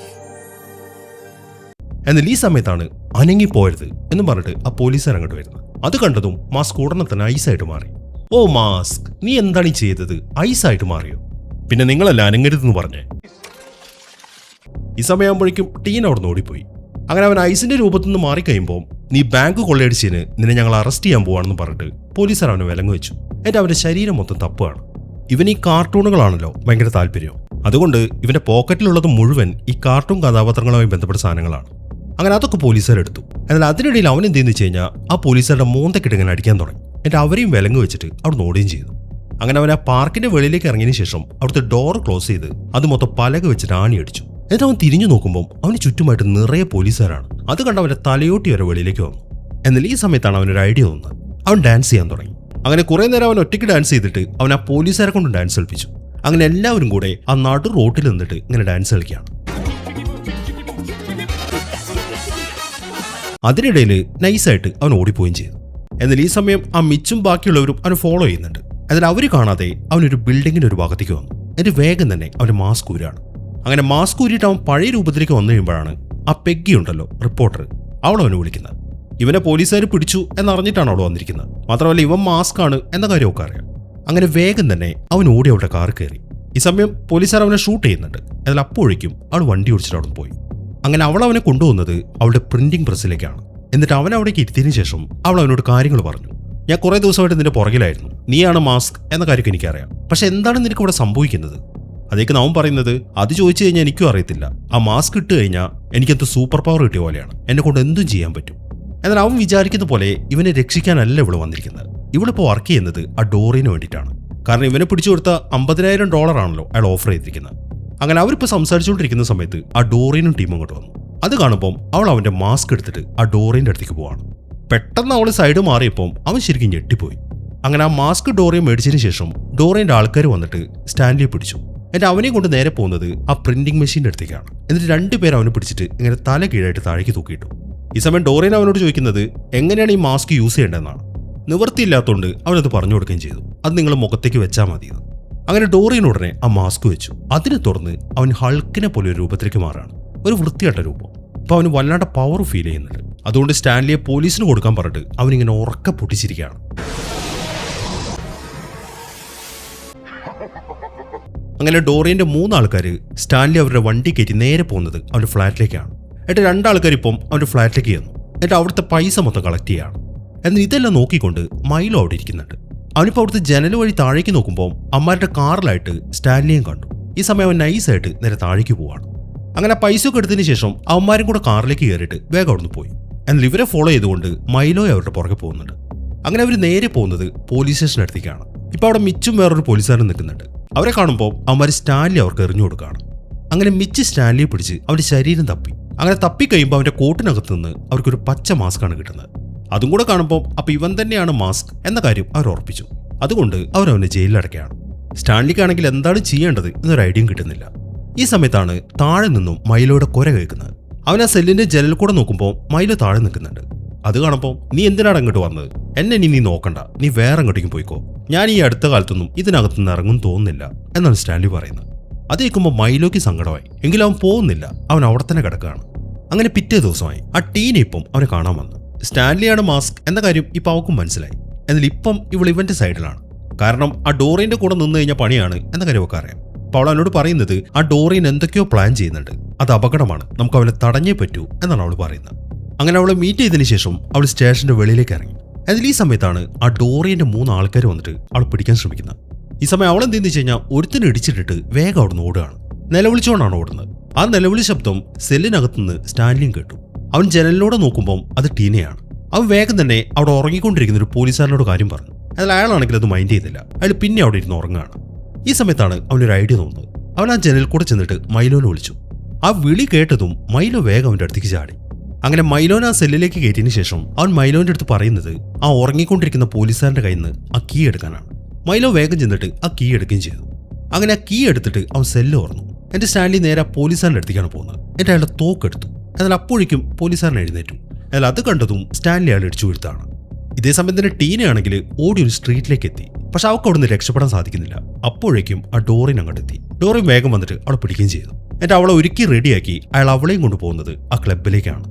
എന്നാൽ ഈ സമയത്താണ് അനങ്ങിപ്പോയത് എന്ന് പറഞ്ഞിട്ട് ആ പോലീസുകാർ അങ്ങോട്ട് വരുന്നത്. അത് കണ്ടതും മാസ്ക് ഉടനെ തന്നെ ഐസായിട്ട് മാറി. ഓ മാസ്ക്, നീ എന്താണ് ഈ ചെയ്തത്? ഐസായിട്ട് മാറിയോ? പിന്നെ നിങ്ങളല്ല അനങ്ങരുതെന്ന് പറഞ്ഞേ. ഈ സമയമാകുമ്പോഴേക്കും ടീൻ അവിടെ നിന്ന് ഓടിപ്പോയി. അങ്ങനെ അവൻ ഐസിന്റെ രൂപത്തിൽ നിന്ന് മാറിക്കഴിയുമ്പോൾ, നീ ബാങ്ക് കൊള്ളയടിച്ചതിന് നിന്നെ ഞങ്ങൾ അറസ്റ്റ് ചെയ്യാൻ പോവാണെന്ന് പറഞ്ഞിട്ട് പോലീസുകാർ അവനെ വിലങ്ങ് വെച്ചു. എന്നിട്ട് അവന്റെ ശരീരം മൊത്തം തപ്പുകയാണ്. ഇവൻ ഈ കാർട്ടൂണുകളാണല്ലോ ഭയങ്കര താല്പര്യം. അതുകൊണ്ട് ഇവന്റെ പോക്കറ്റിലുള്ളത് മുഴുവൻ ഈ കാർട്ടൂൺ കഥാപാത്രങ്ങളുമായി ബന്ധപ്പെട്ട സാധനങ്ങളാണ്. അങ്ങനെ അതൊക്കെ പോലീസുകാരെടുത്തു. എന്നാൽ അതിനിടയിൽ അവൻ എന്തെന്ന് വെച്ച് കഴിഞ്ഞാൽ ആ പോലീസുകാരുടെ മോന്തക്കിട്ട് ഇങ്ങനെ അടിക്കാൻ തുടങ്ങി. എന്നിട്ട് അവരെയും വിലങ്ങ് വെച്ചിട്ട് അവിടെ ഓടുകയും ചെയ്തു. അങ്ങനെ അവൻ ആ പാർക്കിന്റെ വെളിയിലേക്ക് ഇറങ്ങിയതിനു ശേഷം അവിടുത്തെ ഡോർ ക്ലോസ് ചെയ്ത് അത് മൊത്തം പലക വെച്ചിട്ട് ആണി അടിച്ചു. എന്നിട്ട് അവൻ തിരിഞ്ഞു നോക്കുമ്പോൾ അവന് ചുറ്റുമായിട്ട് നിറയെ പോലീസുകാരാണ്. അത് കണ്ട് അവന്റെ തലയോട്ടി വരെ വെളിയിലേക്ക് വന്നു. എന്നാൽ ഈ സമയത്താണ് അവനൊരു ഐഡിയ തോന്നുന്നത്. അവൻ ഡാൻസ് ചെയ്യാൻ തുടങ്ങി. അങ്ങനെ കുറെ നേരം അവൻ ഒറ്റയ്ക്ക് ഡാൻസ് ചെയ്തിട്ട് അവൻ ആ പോലീസുകാരെ കൊണ്ട് ഡാൻസ് കളിപ്പിച്ചു. അങ്ങനെ എല്ലാവരും കൂടെ ആ നടു റോട്ടിൽ നിന്നിട്ട് ഇങ്ങനെ ഡാൻസ് കളിക്കുകയാണ്. അതിനിടയിൽ നൈസായിട്ട് അവൻ ഓടിപ്പോവുകയും ചെയ്തു. എന്നാൽ ഈ സമയം ആ മിച്ചും ബാക്കിയുള്ളവരും അവൻ ഫോളോ ചെയ്യുന്നുണ്ട്. എന്നാൽ അവർ കാണാതെ അവനൊരു ബിൽഡിങ്ങിന്റെ ഒരു ഭാഗത്തേക്ക് വന്നു. എന്നിട്ട് വേഗം തന്നെ അവന് മാസ്ക് ഊരാണ്. അങ്ങനെ മാസ്ക് ഊരിയിട്ട് അവൻ പഴയ രൂപത്തിലേക്ക് വന്നു കഴിയുമ്പോഴാണ് ആ പെഗ്ഗി ഉണ്ടല്ലോ റിപ്പോർട്ടർ, അവളവനെ വിളിക്കുന്നത്. ഇവനെ പോലീസുകാർ പിടിച്ചു എന്നറിഞ്ഞിട്ടാണ് അവൾ വന്നിരിക്കുന്നത്. മാത്രമല്ല ഇവൻ മാസ്ക് ആണ് എന്ന കാര്യമൊക്കെ അറിയാം. അങ്ങനെ വേഗം തന്നെ അവൻ ഓടി അവളുടെ കാർ കയറി. ഈ സമയം പോലീസുകാർ അവനെ ഷൂട്ട് ചെയ്യുന്നുണ്ട്. എന്നാൽ അപ്പോഴേക്കും അവൾ വണ്ടി ഓടിച്ചിട്ട് അവിടെ പോയി. അങ്ങനെ അവൾ അവനെ കൊണ്ടുപോകുന്നത് അവളുടെ പ്രിന്റിംഗ് പ്രസ്സിലേക്കാണ്. എന്നിട്ട് അവൻ അവിടേക്ക് ഇരുത്തിയതിനു ശേഷം അവൾ അവനോട് കാര്യങ്ങൾ പറഞ്ഞു. ഞാൻ കുറെ ദിവസമായിട്ട് നിന്റെ പുറകിലായിരുന്നു, നീയാണ് മാസ്ക് എന്ന കാര്യമൊക്കെ എനിക്കറിയാം. പക്ഷെ എന്താണ് നിനക്ക് ഇവിടെ സംഭവിക്കുന്നത്? അതേക്ക് അവൻ പറയുന്നത്, അത് ചോദിച്ചു കഴിഞ്ഞാൽ എനിക്കും അറിയത്തില്ല. ആ മാസ്ക് ഇട്ട് കഴിഞ്ഞാൽ എനിക്കെന്ത് സൂപ്പർ പവർ കിട്ടിയ പോലെയാണ്, എന്നെ കൊണ്ട് എന്തും ചെയ്യാൻ പറ്റും. എന്നാൽ അവൻ വിചാരിക്കുന്ന പോലെ ഇവനെ രക്ഷിക്കാനല്ല ഇവിടെ വന്നിരിക്കുന്നത്. ഇവളിപ്പോൾ വർക്ക് ചെയ്യുന്നത് ആ ഡോറിന് വേണ്ടിയിട്ടാണ്. കാരണം ഇവനെ പിടിച്ചു കൊടുത്ത $50,000 ആണല്ലോ അയാൾ ഓഫർ ചെയ്തിരിക്കുന്നത്. അങ്ങനെ അവരിപ്പോൾ സംസാരിച്ചുകൊണ്ടിരിക്കുന്ന സമയത്ത് ആ ഡോറിനും ടീം അങ്ങോട്ട് വന്നു. അത് കാണുമ്പം അവൾ അവന്റെ മാസ്ക് എടുത്തിട്ട് ആ ഡോറിന്റെ അടുത്തേക്ക് പോവാണ്. പെട്ടെന്ന് അവൾ സൈഡ് മാറിയപ്പോൾ അവൻ ശരിക്കും ഞെട്ടിപ്പോയി. അങ്ങനെ ആ മാസ്ക് ഡോറിയെ മേടിച്ചതിന് ശേഷം ഡോറിന്റെ ആൾക്കാർ വന്നിട്ട് സ്റ്റാൻലിയെ പിടിച്ചു. എന്നിട്ട് അവനെ കൊണ്ട് നേരെ പോകുന്നത് ആ പ്രിന്റിംഗ് മെഷീൻ്റെ അടുത്തേക്കാണ്. എന്നിട്ട് രണ്ടുപേരും അവനെ പിടിച്ചിട്ട് ഇങ്ങനെ തല കീഴായിട്ട് താഴേക്ക് തൂക്കിയിട്ടു. ഈ സമയം ഡോറിയൻ അവനോട് ചോദിക്കുന്നത് എങ്ങനെയാണ് ഈ മാസ്ക് യൂസ് ചെയ്യേണ്ടതെന്നാണ്. നിവൃത്തിയില്ലാത്തതുകൊണ്ട് അവനത് പറഞ്ഞു കൊടുക്കുകയും ചെയ്തു. അത് നിങ്ങൾ മുഖത്തേക്ക് വെച്ചാൽ മതി. അങ്ങനെ ഡോറിയൻ ഉടനെ ആ മാസ്ക് വെച്ചു. അതിനെ തുറന്ന് അവൻ ഹൾക്കിനെ പോലെ ഒരു രൂപത്തിലേക്ക് മാറാണ്. ഒരു വൃത്തിയായിട്ട രൂപം. അപ്പോൾ അവന് വല്ലാണ്ട് പവർ ഫീൽ ചെയ്യുന്നുണ്ട്. അതുകൊണ്ട് സ്റ്റാൻലിയെ പോലീസിന് കൊടുക്കാൻ പറഞ്ഞിട്ട് അവനിങ്ങനെ ഉറക്കെ പൊട്ടിച്ചിരിക്കുകയാണ്. അങ്ങനെ ഡോറിയന്റെ 3 ആൾക്കാർ സ്റ്റാൻലി അവരുടെ വണ്ടി കയറ്റി നേരെ പോകുന്നത് അവന്റെ ഫ്ലാറ്റിലേക്കാണ്. എന്നിട്ട് രണ്ടാൾക്കാർ ഇപ്പം അവൻ്റെ ഫ്ലാറ്റിലേക്ക് ചെന്നു. എന്നിട്ട് അവിടുത്തെ പൈസ മൊത്തം കളക്ട് ചെയ്യാണ്. എന്നാൽ ഇതെല്ലാം നോക്കിക്കൊണ്ട് മൈലോ അവിടെ ഇരിക്കുന്നുണ്ട്. അവനിപ്പോൾ അവിടുത്തെ ജനൽ വഴി താഴേക്ക് നോക്കുമ്പോൾ അമ്മാരുടെ കാറിലായിട്ട് സ്റ്റാൻലിയും കണ്ടു. ഈ സമയം അവൻ നൈസായിട്ട് നേരെ താഴേക്ക് പോവാണ്. അങ്ങനെ പൈസയൊക്കെ എടുത്തതിന് ശേഷം അവന്മാരും കൂടെ കാറിലേക്ക് കയറിയിട്ട് വേഗം അവിടുന്ന് പോയി. എന്നാൽ ഇവരെ ഫോളോ ചെയ്തുകൊണ്ട് മൈലോ അവരുടെ പുറകെ പോകുന്നുണ്ട്. അങ്ങനെ അവർ നേരെ പോകുന്നത് പോലീസ് സ്റ്റേഷനടുത്തേക്കാണ്. ഇപ്പോൾ അവിടെ മിച്ചും വേറൊരു പോലീസുകാരൻ നിൽക്കുന്നുണ്ട്. അവരെ കാണുമ്പോൾ അവന്മാർ സ്റ്റാൻലി അവർക്ക് എറിഞ്ഞു കൊടുക്കുകയാണ്. അങ്ങനെ മിച്ച് സ്റ്റാൻലിയെ പിടിച്ച് അവൻ്റെ ശരീരം തപ്പി. അങ്ങനെ തപ്പി കഴിയുമ്പോൾ അവൻ്റെ കോട്ടിനകത്ത് നിന്ന് അവർക്കൊരു പച്ച മാസ്കാണ് കിട്ടുന്നത്. അതും കൂടെ കാണുമ്പോൾ അപ്പോൾ ഇവൻ തന്നെയാണ് മാസ്ക് എന്ന കാര്യം അവർ ഉറപ്പിച്ചു. അതുകൊണ്ട് അവനെ ജയിലിലടക്കുകയാണ്. സ്റ്റാൻലിക്കാണെങ്കിൽ എന്താണ് ചെയ്യേണ്ടത് എന്നൊരു ഐഡിയയും കിട്ടുന്നില്ല. ഈ സമയത്താണ് താഴെ നിന്നും മൈലോയുടെ കുര കേൾക്കുന്നത്. അവൻ ആ സെല്ലിന്റെ ജനലിൽ കൂടെ നോക്കുമ്പോൾ മൈലോ താഴെ നിൽക്കുന്നുണ്ട്. അത് കാണുമ്പോൾ നീ എന്തിനാണ് അങ്ങോട്ട് വന്നത്? എന്നെ നീ നോക്കണ്ട, നീ വേറെ അങ്ങോട്ടേക്കും പോയിക്കോ. ഞാൻ ഈ അടുത്ത കാലത്തൊന്നും ഇതിനകത്തുനിന്ന് ഇറങ്ങും തോന്നുന്നില്ല എന്നാണ് സ്റ്റാൻലി പറയുന്നത്. അത് കേൾക്കുമ്പോൾ മൈലോയ്ക്ക് സങ്കടമായി. എങ്കിലും അവൻ പോകുന്നില്ല, അവൻ അവിടെ തന്നെ കിടക്കുകയാണ്. അങ്ങനെ പിറ്റേ ദിവസമായി ആ ടീനെ ഇപ്പം അവനെ കാണാൻ വന്നു. സ്റ്റാൻലിയാണ് മാസ്ക് എന്ന കാര്യം ഇപ്പം അവൾക്കും മനസ്സിലായി. എന്നാൽ ഇപ്പം ഇവന്റെ സൈഡിലാണ്. കാരണം ആ ഡോറിന്റെ കൂടെ നിന്ന് കഴിഞ്ഞ പണിയാണ് എന്ന കാര്യമൊക്കെ അറിയാം. അപ്പോൾ അവൾ അവനോട് പറയുന്നത് ആ ഡോറിൻ എന്തൊക്കെയോ പ്ലാൻ ചെയ്യുന്നുണ്ട്, അത് അപകടമാണ്, നമുക്ക് അവനെ തടഞ്ഞേ പറ്റൂ എന്നാണ് അവൾ പറയുന്നത്. അങ്ങനെ അവളെ മീറ്റ് ചെയ്തതിന് ശേഷം അവൾ സ്റ്റേഷന്റെ വെളിയിലേക്ക് ഇറങ്ങി. അതിൽ ഈ സമയത്താണ് ആ ഡോറിന്റെ 3 ആൾക്കാർ വന്നിട്ട് അവൾ പിടിക്കാൻ ശ്രമിക്കുന്നത്. ഈ സമയം അവൾ എന്തെന്ന് വെച്ച് കഴിഞ്ഞാൽ ഒരുത്തിനെ ഇടിച്ചിട്ടിട്ട് വേഗം അവിടുന്ന് ഓടുകയാണ്. നിലവിളിച്ചുകൊണ്ടാണ് ഓടുന്നത്. ആ നിലവിളി ശബ്ദം സെല്ലിനകത്തുനിന്ന് സ്റ്റാൻലിയും കേട്ടു. അവൻ ജനലിലൂടെ നോക്കുമ്പോൾ അത് ടീനയാണ്. അവൻ വേഗം തന്നെ അവിടെ ഉറങ്ങിക്കൊണ്ടിരിക്കുന്ന ഒരു പോലീസുകാരനോട് കാര്യം പറഞ്ഞു. അതിൽ അയാളാണെങ്കിൽ അത് മൈൻഡ് ചെയ്തില്ല. അയാൾ പിന്നെ അവിടെ ഇരുന്ന് ഉറങ്ങുകയാണ്. ഈ സമയത്താണ് അവനൊരു ഐഡിയ തോന്നുന്നത്. അവൻ ആ ജനലിൽ കൂടെ ചെന്നിട്ട് മൈലോനെ വിളിച്ചു. ആ വിളി കേട്ടതും മൈലോ വേഗം അവൻ്റെ അടുത്തേക്ക് ചാടി. അങ്ങനെ മൈലോനെ ആ സെല്ലിലേക്ക് കയറ്റിയതിനു ശേഷം അവൻ മൈലോന്റെ അടുത്ത് പറയുന്നത് ആ ഉറങ്ങിക്കൊണ്ടിരിക്കുന്ന പോലീസുകാരന്റെ കയ്യിൽ നിന്ന് ആ കീ എടുക്കാനാണ്. മൈലോ വേഗം ചെന്നിട്ട് ആ കീ എടുക്കുകയും ചെയ്തു. അങ്ങനെ ആ കീ എടുത്തിട്ട് അവൻ സെല്ല് തുറന്നു. എന്റെ സ്റ്റാൻലി നേരെ ആ പോലീസുകാരൻ്റെ അടുത്തേക്കാണ് പോകുന്നത്. എന്നിട്ട് അയാളുടെ തോക്കെടുത്തു. എന്നാൽ അപ്പോഴേക്കും പോലീസുകാരൻ എഴുന്നേറ്റു. എന്നാൽ അത് കണ്ടതും സ്റ്റാൻലി അയാൾ ഇടിച്ചു വീഴ്ത്താണ്. ഇതേ സമയം തന്നെ ടീനയാണെങ്കിൽ ഓടി ഒരു സ്ട്രീറ്റിലേക്ക് എത്തി. പക്ഷെ അവൾക്ക് അവിടെ നിന്ന് രക്ഷപ്പെടാൻ സാധിക്കുന്നില്ല. അപ്പോഴേക്കും ആ ഡോറിൻ അങ്ങോട്ട് എത്തി. ഡോറിൻ വേഗം വന്നിട്ട് അവളെ പിടിക്കുകയും ചെയ്തു. എന്നിട്ട് അവളെ ഒരുക്കി റെഡിയാക്കി അയാൾ അവളെയും കൊണ്ടുപോകുന്നത് ആ ക്ലബിലേക്കാണ്.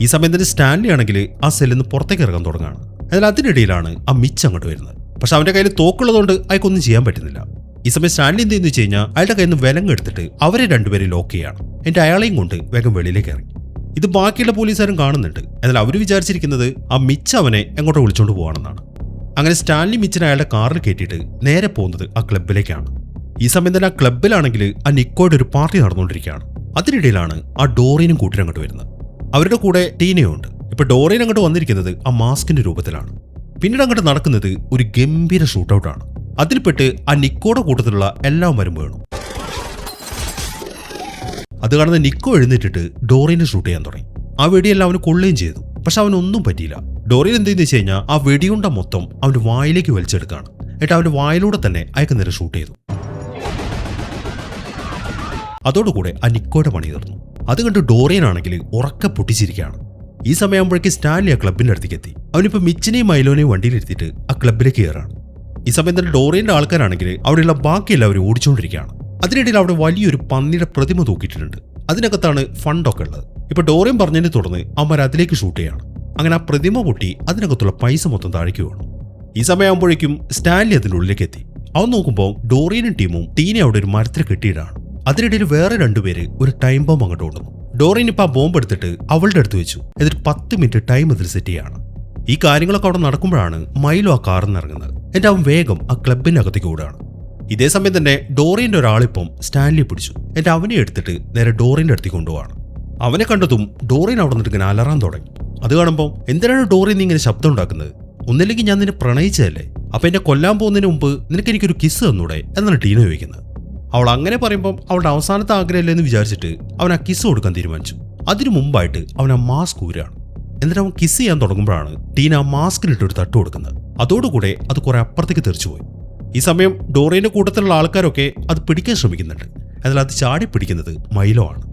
ഈ സമയം തന്നെ സ്റ്റാൻലി ആണെങ്കിൽ ആ സെല്ലിൽ നിന്ന് പുറത്തേക്ക് ഇറങ്ങാൻ തുടങ്ങുകയാണ്. എന്നാൽ അതിനിടയിലാണ് ആ മിച്ച് അങ്ങോട്ട് വരുന്നത്. പക്ഷെ അവന്റെ കയ്യിൽ തോക്കുള്ളതുകൊണ്ട് അയാൾക്കൊന്നും ചെയ്യാൻ പറ്റുന്നില്ല. ഈ സമയം സ്റ്റാൻലി എന്ത് ചെയ്യുന്നു വെച്ച് കഴിഞ്ഞാൽ അയാളുടെ കയ്യിൽ നിന്ന് വിലങ്ങെടുത്തിട്ട് അവരെ രണ്ടുപേരും ലോക്ക് ചെയ്യാണ്. എന്നിട്ട് അയാളെയും കൊണ്ട് വേഗം വെളിയിലേക്ക് ഇറങ്ങി. ഇത് ബാക്കിയുള്ള പോലീസുകാരും കാണുന്നുണ്ട്. എന്നാൽ അവർ വിചാരിച്ചിരിക്കുന്നത് ആ മിച്ച് അവനെ എങ്ങോട്ടോ വിളിച്ചോണ്ട് പോവാണെന്നാണ്. അങ്ങനെ സ്റ്റാൻലി മിച്ചിനെ അയാളുടെ കാറിൽ കയറ്റിയിട്ട് നേരെ പോകുന്നത് ആ ക്ലബിലേക്കാണ്. ഈ സമയം തന്നെ ആ ക്ലബിലാണെങ്കിൽ ആ നിക്കോയുടെ ഒരു പാർട്ടി നടന്നുകൊണ്ടിരിക്കുകയാണ്. അതിനിടയിലാണ് ആ ഡോറിനും കൂട്ടിനും അങ്ങോട്ട് വരുന്നത്. അവരുടെ കൂടെ ടീനയുണ്ട്. ഇപ്പൊ ഡോറിൻ അങ്ങോട്ട് വന്നിരിക്കുന്നത് ആ മാസ്കിന്റെ രൂപത്തിലാണ്. പിന്നീട് അങ്ങോട്ട് നടക്കുന്നത് ഒരു ഗംഭീര ഷൂട്ടൗട്ടാണ്. അതിൽപ്പെട്ട് ആ നിക്കോയുടെ കൂട്ടത്തിലുള്ള എല്ലാവരും വീണു. അത് കാണുന്ന നിക്കോ എഴുന്നേറ്റിട്ട് ഡോറിനെ ഷൂട്ട് ചെയ്യാൻ തുടങ്ങി. ആ വെടിയെല്ലാം അവന് കൊള്ളുകയും ചെയ്തു. പക്ഷെ അവനൊന്നും പറ്റിയില്ല. ഡോറിൻ എന്തെന്ന് വെച്ച് കഴിഞ്ഞാൽ ആ വെടിയുണ്ട മൊത്തം അവന്റെ വായിലേക്ക് വലിച്ചെടുക്കുകയാണ്. എന്നിട്ട് അവന്റെ വായിലൂടെ തന്നെ അയക്ക് നേരെ ഷൂട്ട് ചെയ്തു. അതോടുകൂടെ ആ നിക്കോയുടെ പണി തീർന്നു. അത് കണ്ട് ഡോറിയൻ ആണെങ്കിൽ ഉറക്കെ പൊട്ടിച്ചിരിക്കുകയാണ്. ഈ സമയമാകുമ്പോഴേക്ക് സ്റ്റാൻലി ആ ക്ലബിന്റെ അടുത്തേക്ക് എത്തി. അവനിപ്പോൾ മിച്ചിനെയും മൈലോനെയും വണ്ടിയിലെടുത്തിട്ട് ആ ക്ലബിലേക്ക് കയറാണ്. ഈ സമയം തന്നെ ഡോറിയന്റെ ആൾക്കാരാണെങ്കിൽ അവിടെയുള്ള ബാക്കി എല്ലാവരും ഓടിച്ചുകൊണ്ടിരിക്കുകയാണ്. അതിനിടയിൽ അവിടെ വലിയൊരു പന്നിയുടെ പ്രതിമ തൂക്കിയിട്ടുണ്ട്. അതിനകത്താണ് ഫണ്ടൊക്കെ ഉള്ളത്. ഇപ്പൊ ഡോറിയൻ പറഞ്ഞതിനെ തുടർന്ന് അവന്മാർ അതിലേക്ക് ഷൂട്ട് ചെയ്യാണ്. അങ്ങനെ ആ പ്രതിമ പൊട്ടി അതിനകത്തുള്ള പൈസ മൊത്തം താഴേക്ക് വീണു. ഈ സമയമാകുമ്പോഴേക്കും സ്റ്റാൻലി അതിൻ്റെ ഉള്ളിലേക്ക് എത്തി. അവൻ നോക്കുമ്പോൾ ഡോറിയനും ടീമും ടീനെ അവിടെ ഒരു മരത്തിൽ കെട്ടിയിടാണ്. അതിനിടയിൽ വേറെ രണ്ടുപേര് ഒരു ടൈം ബോംബ് അങ്ങോട്ട് കൊണ്ടുവന്നു. ഡോറിയൻ ഇപ്പം ആ ബോംബ് എടുത്തിട്ട് അവളുടെ അടുത്ത് വെച്ചു. എന്നിട്ട് 10 മിനിറ്റ് ടൈം അതിൽ സെറ്റ് ചെയ്യാണ്. ഈ കാര്യങ്ങളൊക്കെ അവിടെ നടക്കുമ്പോഴാണ് മൈലോ ആ കാറിൽ നിന്ന് ഇറങ്ങുന്നത്. എന്നിട്ട് അവൻ വേഗം ആ ക്ലബിന്റെ അകത്തേക്ക് ഓടുകയാണ്. ഇതേ സമയം തന്നെ ഡോറിയന്റെ ഒരാളിപ്പം സ്റ്റാൻലിയെ പിടിച്ചു. എന്നിട്ട് അവനെ എടുത്തിട്ട് നേരെ ഡോറിയന്റെ അടുത്തേക്ക് കൊണ്ടുപോവാണ്. അവനെ കണ്ടതും ഡോറിയൻ അവിടെ നിന്നിട്ട് ഇങ്ങനെ അലറാൻ തുടങ്ങി. അത് കാണുമ്പോൾ എന്തിനാണ് ഡോറിയൻ നീ ഇങ്ങനെ ശബ്ദം ഉണ്ടാക്കുന്നത്? ഒന്നില്ലെങ്കിൽ ഞാൻ നിന്നെ പ്രണയിച്ചതല്ലേ? അപ്പൊ എന്നെ കൊല്ലാൻ പോകുന്നതിന് മുമ്പ് നിനക്ക് എനിക്കൊരു കിസ് തന്നൂടെ എന്നാണ് ടീന ചോദിക്കുന്നത്. അവൾ അങ്ങനെ പറയുമ്പോൾ അവളുടെ അവസാനത്തെ ആഗ്രഹമല്ലേ എന്ന് വിചാരിച്ചിട്ട് അവൻ ആ കിസ് കൊടുക്കാൻ തീരുമാനിച്ചു. അതിനു മുമ്പായിട്ട് അവൻ ആ മാസ്ക് ഊരാണ്. എന്നിട്ട് അവൻ കിസ് ചെയ്യാൻ തുടങ്ങുമ്പോഴാണ് ടീന ആ മാസ്കിലിട്ടൊരു തട്ട് കൊടുക്കുന്നത്. അതോടുകൂടെ അത് കുറെ അപ്പുറത്തേക്ക് തെറിച്ചുപോയി. ഈ സമയം ഡോറിയന്റെ കൂട്ടത്തിലുള്ള ആൾക്കാരൊക്കെ അത് പിടിക്കാൻ ശ്രമിക്കുന്നുണ്ട്. എന്നാൽ അത് ചാടി പിടിക്കുന്നത് മൈലോ ആണ്.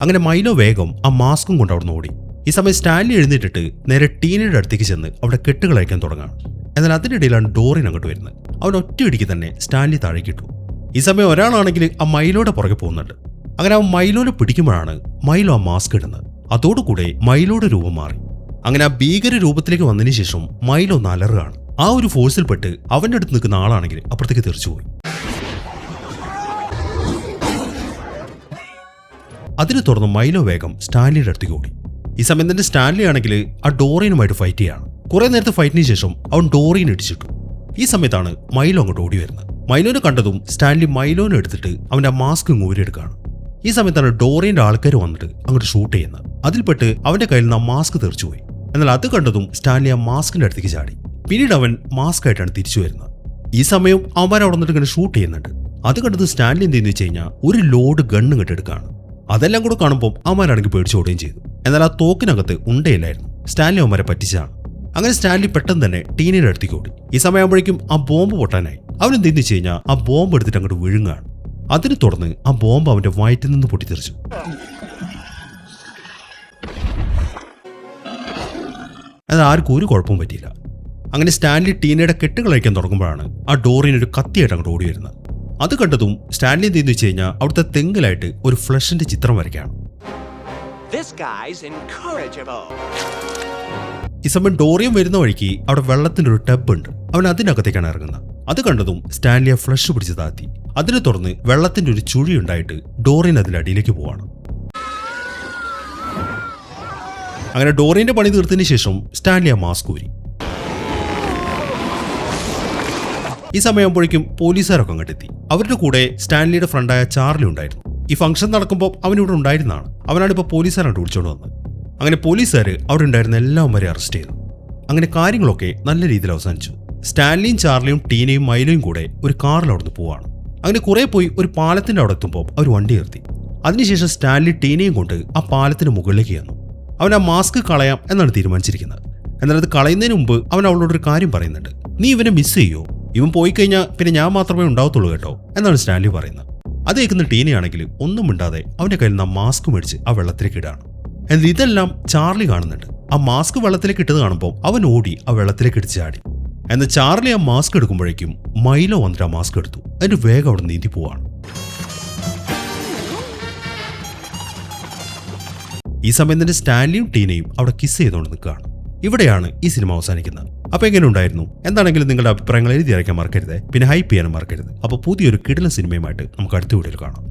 അങ്ങനെ മൈലോ വേഗം ആ മാസ്കും കൊണ്ട് അവിടെ നിന്ന് ഓടി. ഈ സമയം സ്റ്റാൻലി എഴുന്നേറ്റിട്ട് നേരെ ടീനയുടെ അടുത്തേക്ക് ചെന്ന് അവിടെ കെട്ടുകൾ അയക്കാൻ തുടങ്ങാണ്. എന്നാൽ അതിനിടയിലാണ് ഡോറിൻ അങ്ങോട്ട് വരുന്നത്. അവൻ ഒറ്റയടിക്ക് തന്നെ സ്റ്റാൻലി താഴേക്കിട്ടു. ഈ സമയം ഒരാളാണെങ്കിൽ ആ മൈലോയുടെ പുറകെ പോകുന്നുണ്ട്. അങ്ങനെ അവൻ മൈലോനെ പിടിക്കുമ്പോഴാണ് മൈലോ ആ മാസ്ക് ഇടുന്നത്. അതോടുകൂടെ മൈലോയുടെ രൂപം മാറി. അങ്ങനെ ആ ഭീകര രൂപത്തിലേക്ക് വന്നതിന് ശേഷം മൈലോ നലറുകയാണ്. ആ ഒരു ഫോഴ്സിൽപ്പെട്ട് അവന്റെ അടുത്ത് നിൽക്കുന്ന ആളാണെങ്കിൽ അപ്പുറത്തേക്ക് തെറിച്ചുപോയി. അതിനെ തുടർന്ന് മൈലോ വേഗം സ്റ്റാൻലിയുടെ അടുത്തേക്ക് ഓടി. ഈ സമയം തന്നെ സ്റ്റാൻലി ആണെങ്കിൽ ആ ഡോറിയനുമായിട്ട് ഫൈറ്റ് ചെയ്യാണ്. കുറെ നേരത്തെ ഫൈറ്റിന് ശേഷം അവൻ ഡോറിയൻ ഇടിച്ചിട്ടു. ഈ സമയത്താണ് മൈലോ അങ്ങോട്ട് ഓടി വരുന്നത്. മൈലോനെ കണ്ടതും സ്റ്റാൻലി മൈലോനെ എടുത്തിട്ട് അവന്റെ മാസ്ക് ഊരിയെടുക്കുകയാണ്. ഈ സമയത്താണ് ഡോറിയന്റെ ആൾക്കാർ വന്നിട്ട് അങ്ങോട്ട് ഷൂട്ട് ചെയ്യുന്നത്. അതിൽപ്പെട്ട് അവന്റെ കയ്യിൽ നിന്ന് ആ മാസ്ക് തെറിച്ചുപോയി. എന്നാൽ അത് കണ്ടതും സ്റ്റാൻലി ആ മാസ്കിന്റെ അടുത്തേക്ക് ചാടി. പിന്നീട് അവൻ മാസ്ക് ആയിട്ടാണ് തിരിച്ചു വരുന്നത്. ഈ സമയം അവന്മാർ അവിടെ നിന്നിട്ട് ഇങ്ങനെ ഷൂട്ട് ചെയ്യുന്നുണ്ട്. അത് കണ്ടത് സ്റ്റാൻലി എന്ത് ചെയ്യുന്നു വെച്ച് കഴിഞ്ഞാൽ ഒരു ലോഡ് ഗണ്ണ് കെട്ടെടുക്കുകയാണ്. അതെല്ലാം കൂടെ കാണുമ്പോൾ അവന്മാരാണെങ്കിൽ പേടിച്ചോടുകയും ചെയ്തു. എന്നാൽ ആ തോക്കിനകത്ത് ഉണ്ടയില്ലായിരുന്നു. സ്റ്റാൻലി അവന്മാരെ പറ്റിച്ചാണ്. അങ്ങനെ സ്റ്റാൻലി പെട്ടെന്ന് തന്നെ ടീനയുടെ അടുത്തേക്ക് ഓടി. ഈ സമയമാകുമ്പോഴേക്കും ആ ബോംബ് പൊട്ടാനായി. അവൻ എന്ത് ചെയ്യുന്നു വെച്ച് കഴിഞ്ഞാൽ ആ ബോംബ് എടുത്തിട്ട് അങ്ങോട്ട് വിഴുങ്ങാണ്. അതിനെ തുടർന്ന് ആ ബോംബ് അവന്റെ വയറ്റിൽ നിന്ന് പൊട്ടിത്തെറിച്ചു. അത് ആർക്കും ഒരു കുഴപ്പവും പറ്റിയില്ല. അങ്ങനെ സ്റ്റാൻലി ടീനയുടെ കെട്ടുകൾ അഴിക്കാൻ തുടങ്ങുമ്പോഴാണ് ആ ഡോറിന് ഒരു കത്തിയായിട്ട് അങ്ങോട്ട് ഓടി വരുന്നത്. അത് കണ്ടതും സ്റ്റാൻലി എന്ത് ചെയ്യുന്നു വെച്ച് കഴിഞ്ഞാൽ അവിടുത്തെ തെങ്ങിലായിട്ട് ഒരു ഫ്ലഷിന്റെ ചിത്രം വരയ്ക്കാണ്. ഈ സമയം ഡോറിയൻ വരുന്ന വഴിക്ക് അവിടെ വെള്ളത്തിന്റെ ഒരു ടബ് ഉണ്ട്. അവൻ അതിനകത്തേക്കാണ് ഇറങ്ങുന്നത്. അത് കണ്ടതും സ്റ്റാൻലി ആ ഫ്ലഷ് പിടിച്ച് താത്തി. അതിനെ തുടർന്ന് വെള്ളത്തിന്റെ ഒരു ചുഴി ഉണ്ടായിട്ട് ഡോറിയൻ അതിലടിയിലേക്ക് പോവാണ്. അങ്ങനെ ഡോറിയന്റെ പണി തീർത്തതിന് ശേഷം സ്റ്റാൻലി ആ മാസ്ക് ഊരി. ഈ സമയമാകുമ്പോഴേക്കും പോലീസുകാരൊക്കെ അങ്ങോട്ടെത്തി. അവരുടെ കൂടെ സ്റ്റാൻലിയുടെ ഫ്രണ്ടായ ചാർലി ഉണ്ടായിരുന്നു. ഈ ഫംഗ്ഷൻ നടക്കുമ്പോൾ അവനിവിടെ ഉണ്ടായിരുന്നതാണ്. അവനാണ് ഇപ്പോൾ പോലീസുകാരായിട്ട് വിളിച്ചോണ്ട് വന്നത്. അങ്ങനെ പോലീസുകാർ അവിടെ ഉണ്ടായിരുന്ന എല്ലാവരെയും അറസ്റ്റ് ചെയ്തു. അങ്ങനെ കാര്യങ്ങളൊക്കെ നല്ല രീതിയിൽ അവസാനിച്ചു. സ്റ്റാൻലിയും ചാർലിയും ടീനയും മൈലോയും കൂടെ ഒരു കാറിൽ അവിടുന്ന് പോവാണ്. അങ്ങനെ കുറെ പോയി ഒരു പാലത്തിന്റെ അവിടെ എത്തുമ്പോൾ അവർ വണ്ടി നിർത്തി. അതിനുശേഷം സ്റ്റാൻലി ടീനയും കൊണ്ട് ആ പാലത്തിന് മുകളിലേക്ക് ചെന്നു. അവൻ ആ മാസ്ക് കളയാം എന്നാണ് തീരുമാനിച്ചിരിക്കുന്നത്. എന്നാൽ അത് കളയുന്നതിന് മുമ്പ് അവൻ അവളോടൊരു കാര്യം പറയുന്നുണ്ട്. നീ ഇവനെ മിസ് ചെയ്യോ? ഇവൻ പോയി കഴിഞ്ഞാൽ പിന്നെ ഞാൻ മാത്രമേ ഉണ്ടാവത്തുള്ളൂ കേട്ടോ എന്നാണ് സ്റ്റാൻലി പറയുന്നത്. അത് കേൾക്കുന്ന ടീനയാണെങ്കിൽ ഒന്നും മിണ്ടാതെ അവന്റെ കയ്യിൽ നിന്ന് ആ മാസ്ക് മേടിച്ച് ആ വെള്ളത്തിലേക്ക് ഇടാണ്. എന്നാൽ ഇതെല്ലാം ചാർലി കാണുന്നുണ്ട്. ആ മാസ്ക് വെള്ളത്തിലേക്ക് ഇട്ടത് കാണുമ്പോൾ അവൻ ഓടി ആ വെള്ളത്തിലേക്ക് ഇടിച്ച് ചാടി. എന്നാൽ ചാർലി ആ മാസ്ക് എടുക്കുമ്പോഴേക്കും മൈലോ വന്നിട്ട് ആ മാസ്ക് എടുത്തു. അതിന് വേഗം അവിടെ നീന്തി പോവാണ്. ഈ സമയം തന്നെ സ്റ്റാൻലിയും ടീനയും അവിടെ കിസ് ചെയ്തുകൊണ്ട് നിൽക്കുകയാണ്. ഇവിടെയാണ് ഈ സിനിമ അവസാനിക്കുന്നത്. അപ്പോൾ എങ്ങനെ ഉണ്ടായിരുന്നു? എന്താണെങ്കിലും നിങ്ങളുടെ അഭിപ്രായങ്ങൾ എഴുതി അയക്കാൻ മറക്കരുത്. പിന്നെ ഹൈപ്പ് ചെയ്യാനും മറക്കരുത്. അപ്പോൾ പുതിയൊരു കിടിലൻ സിനിമയുമായിട്ട് നമുക്ക് അടുത്ത വീഡിയോയിൽ കാണാം.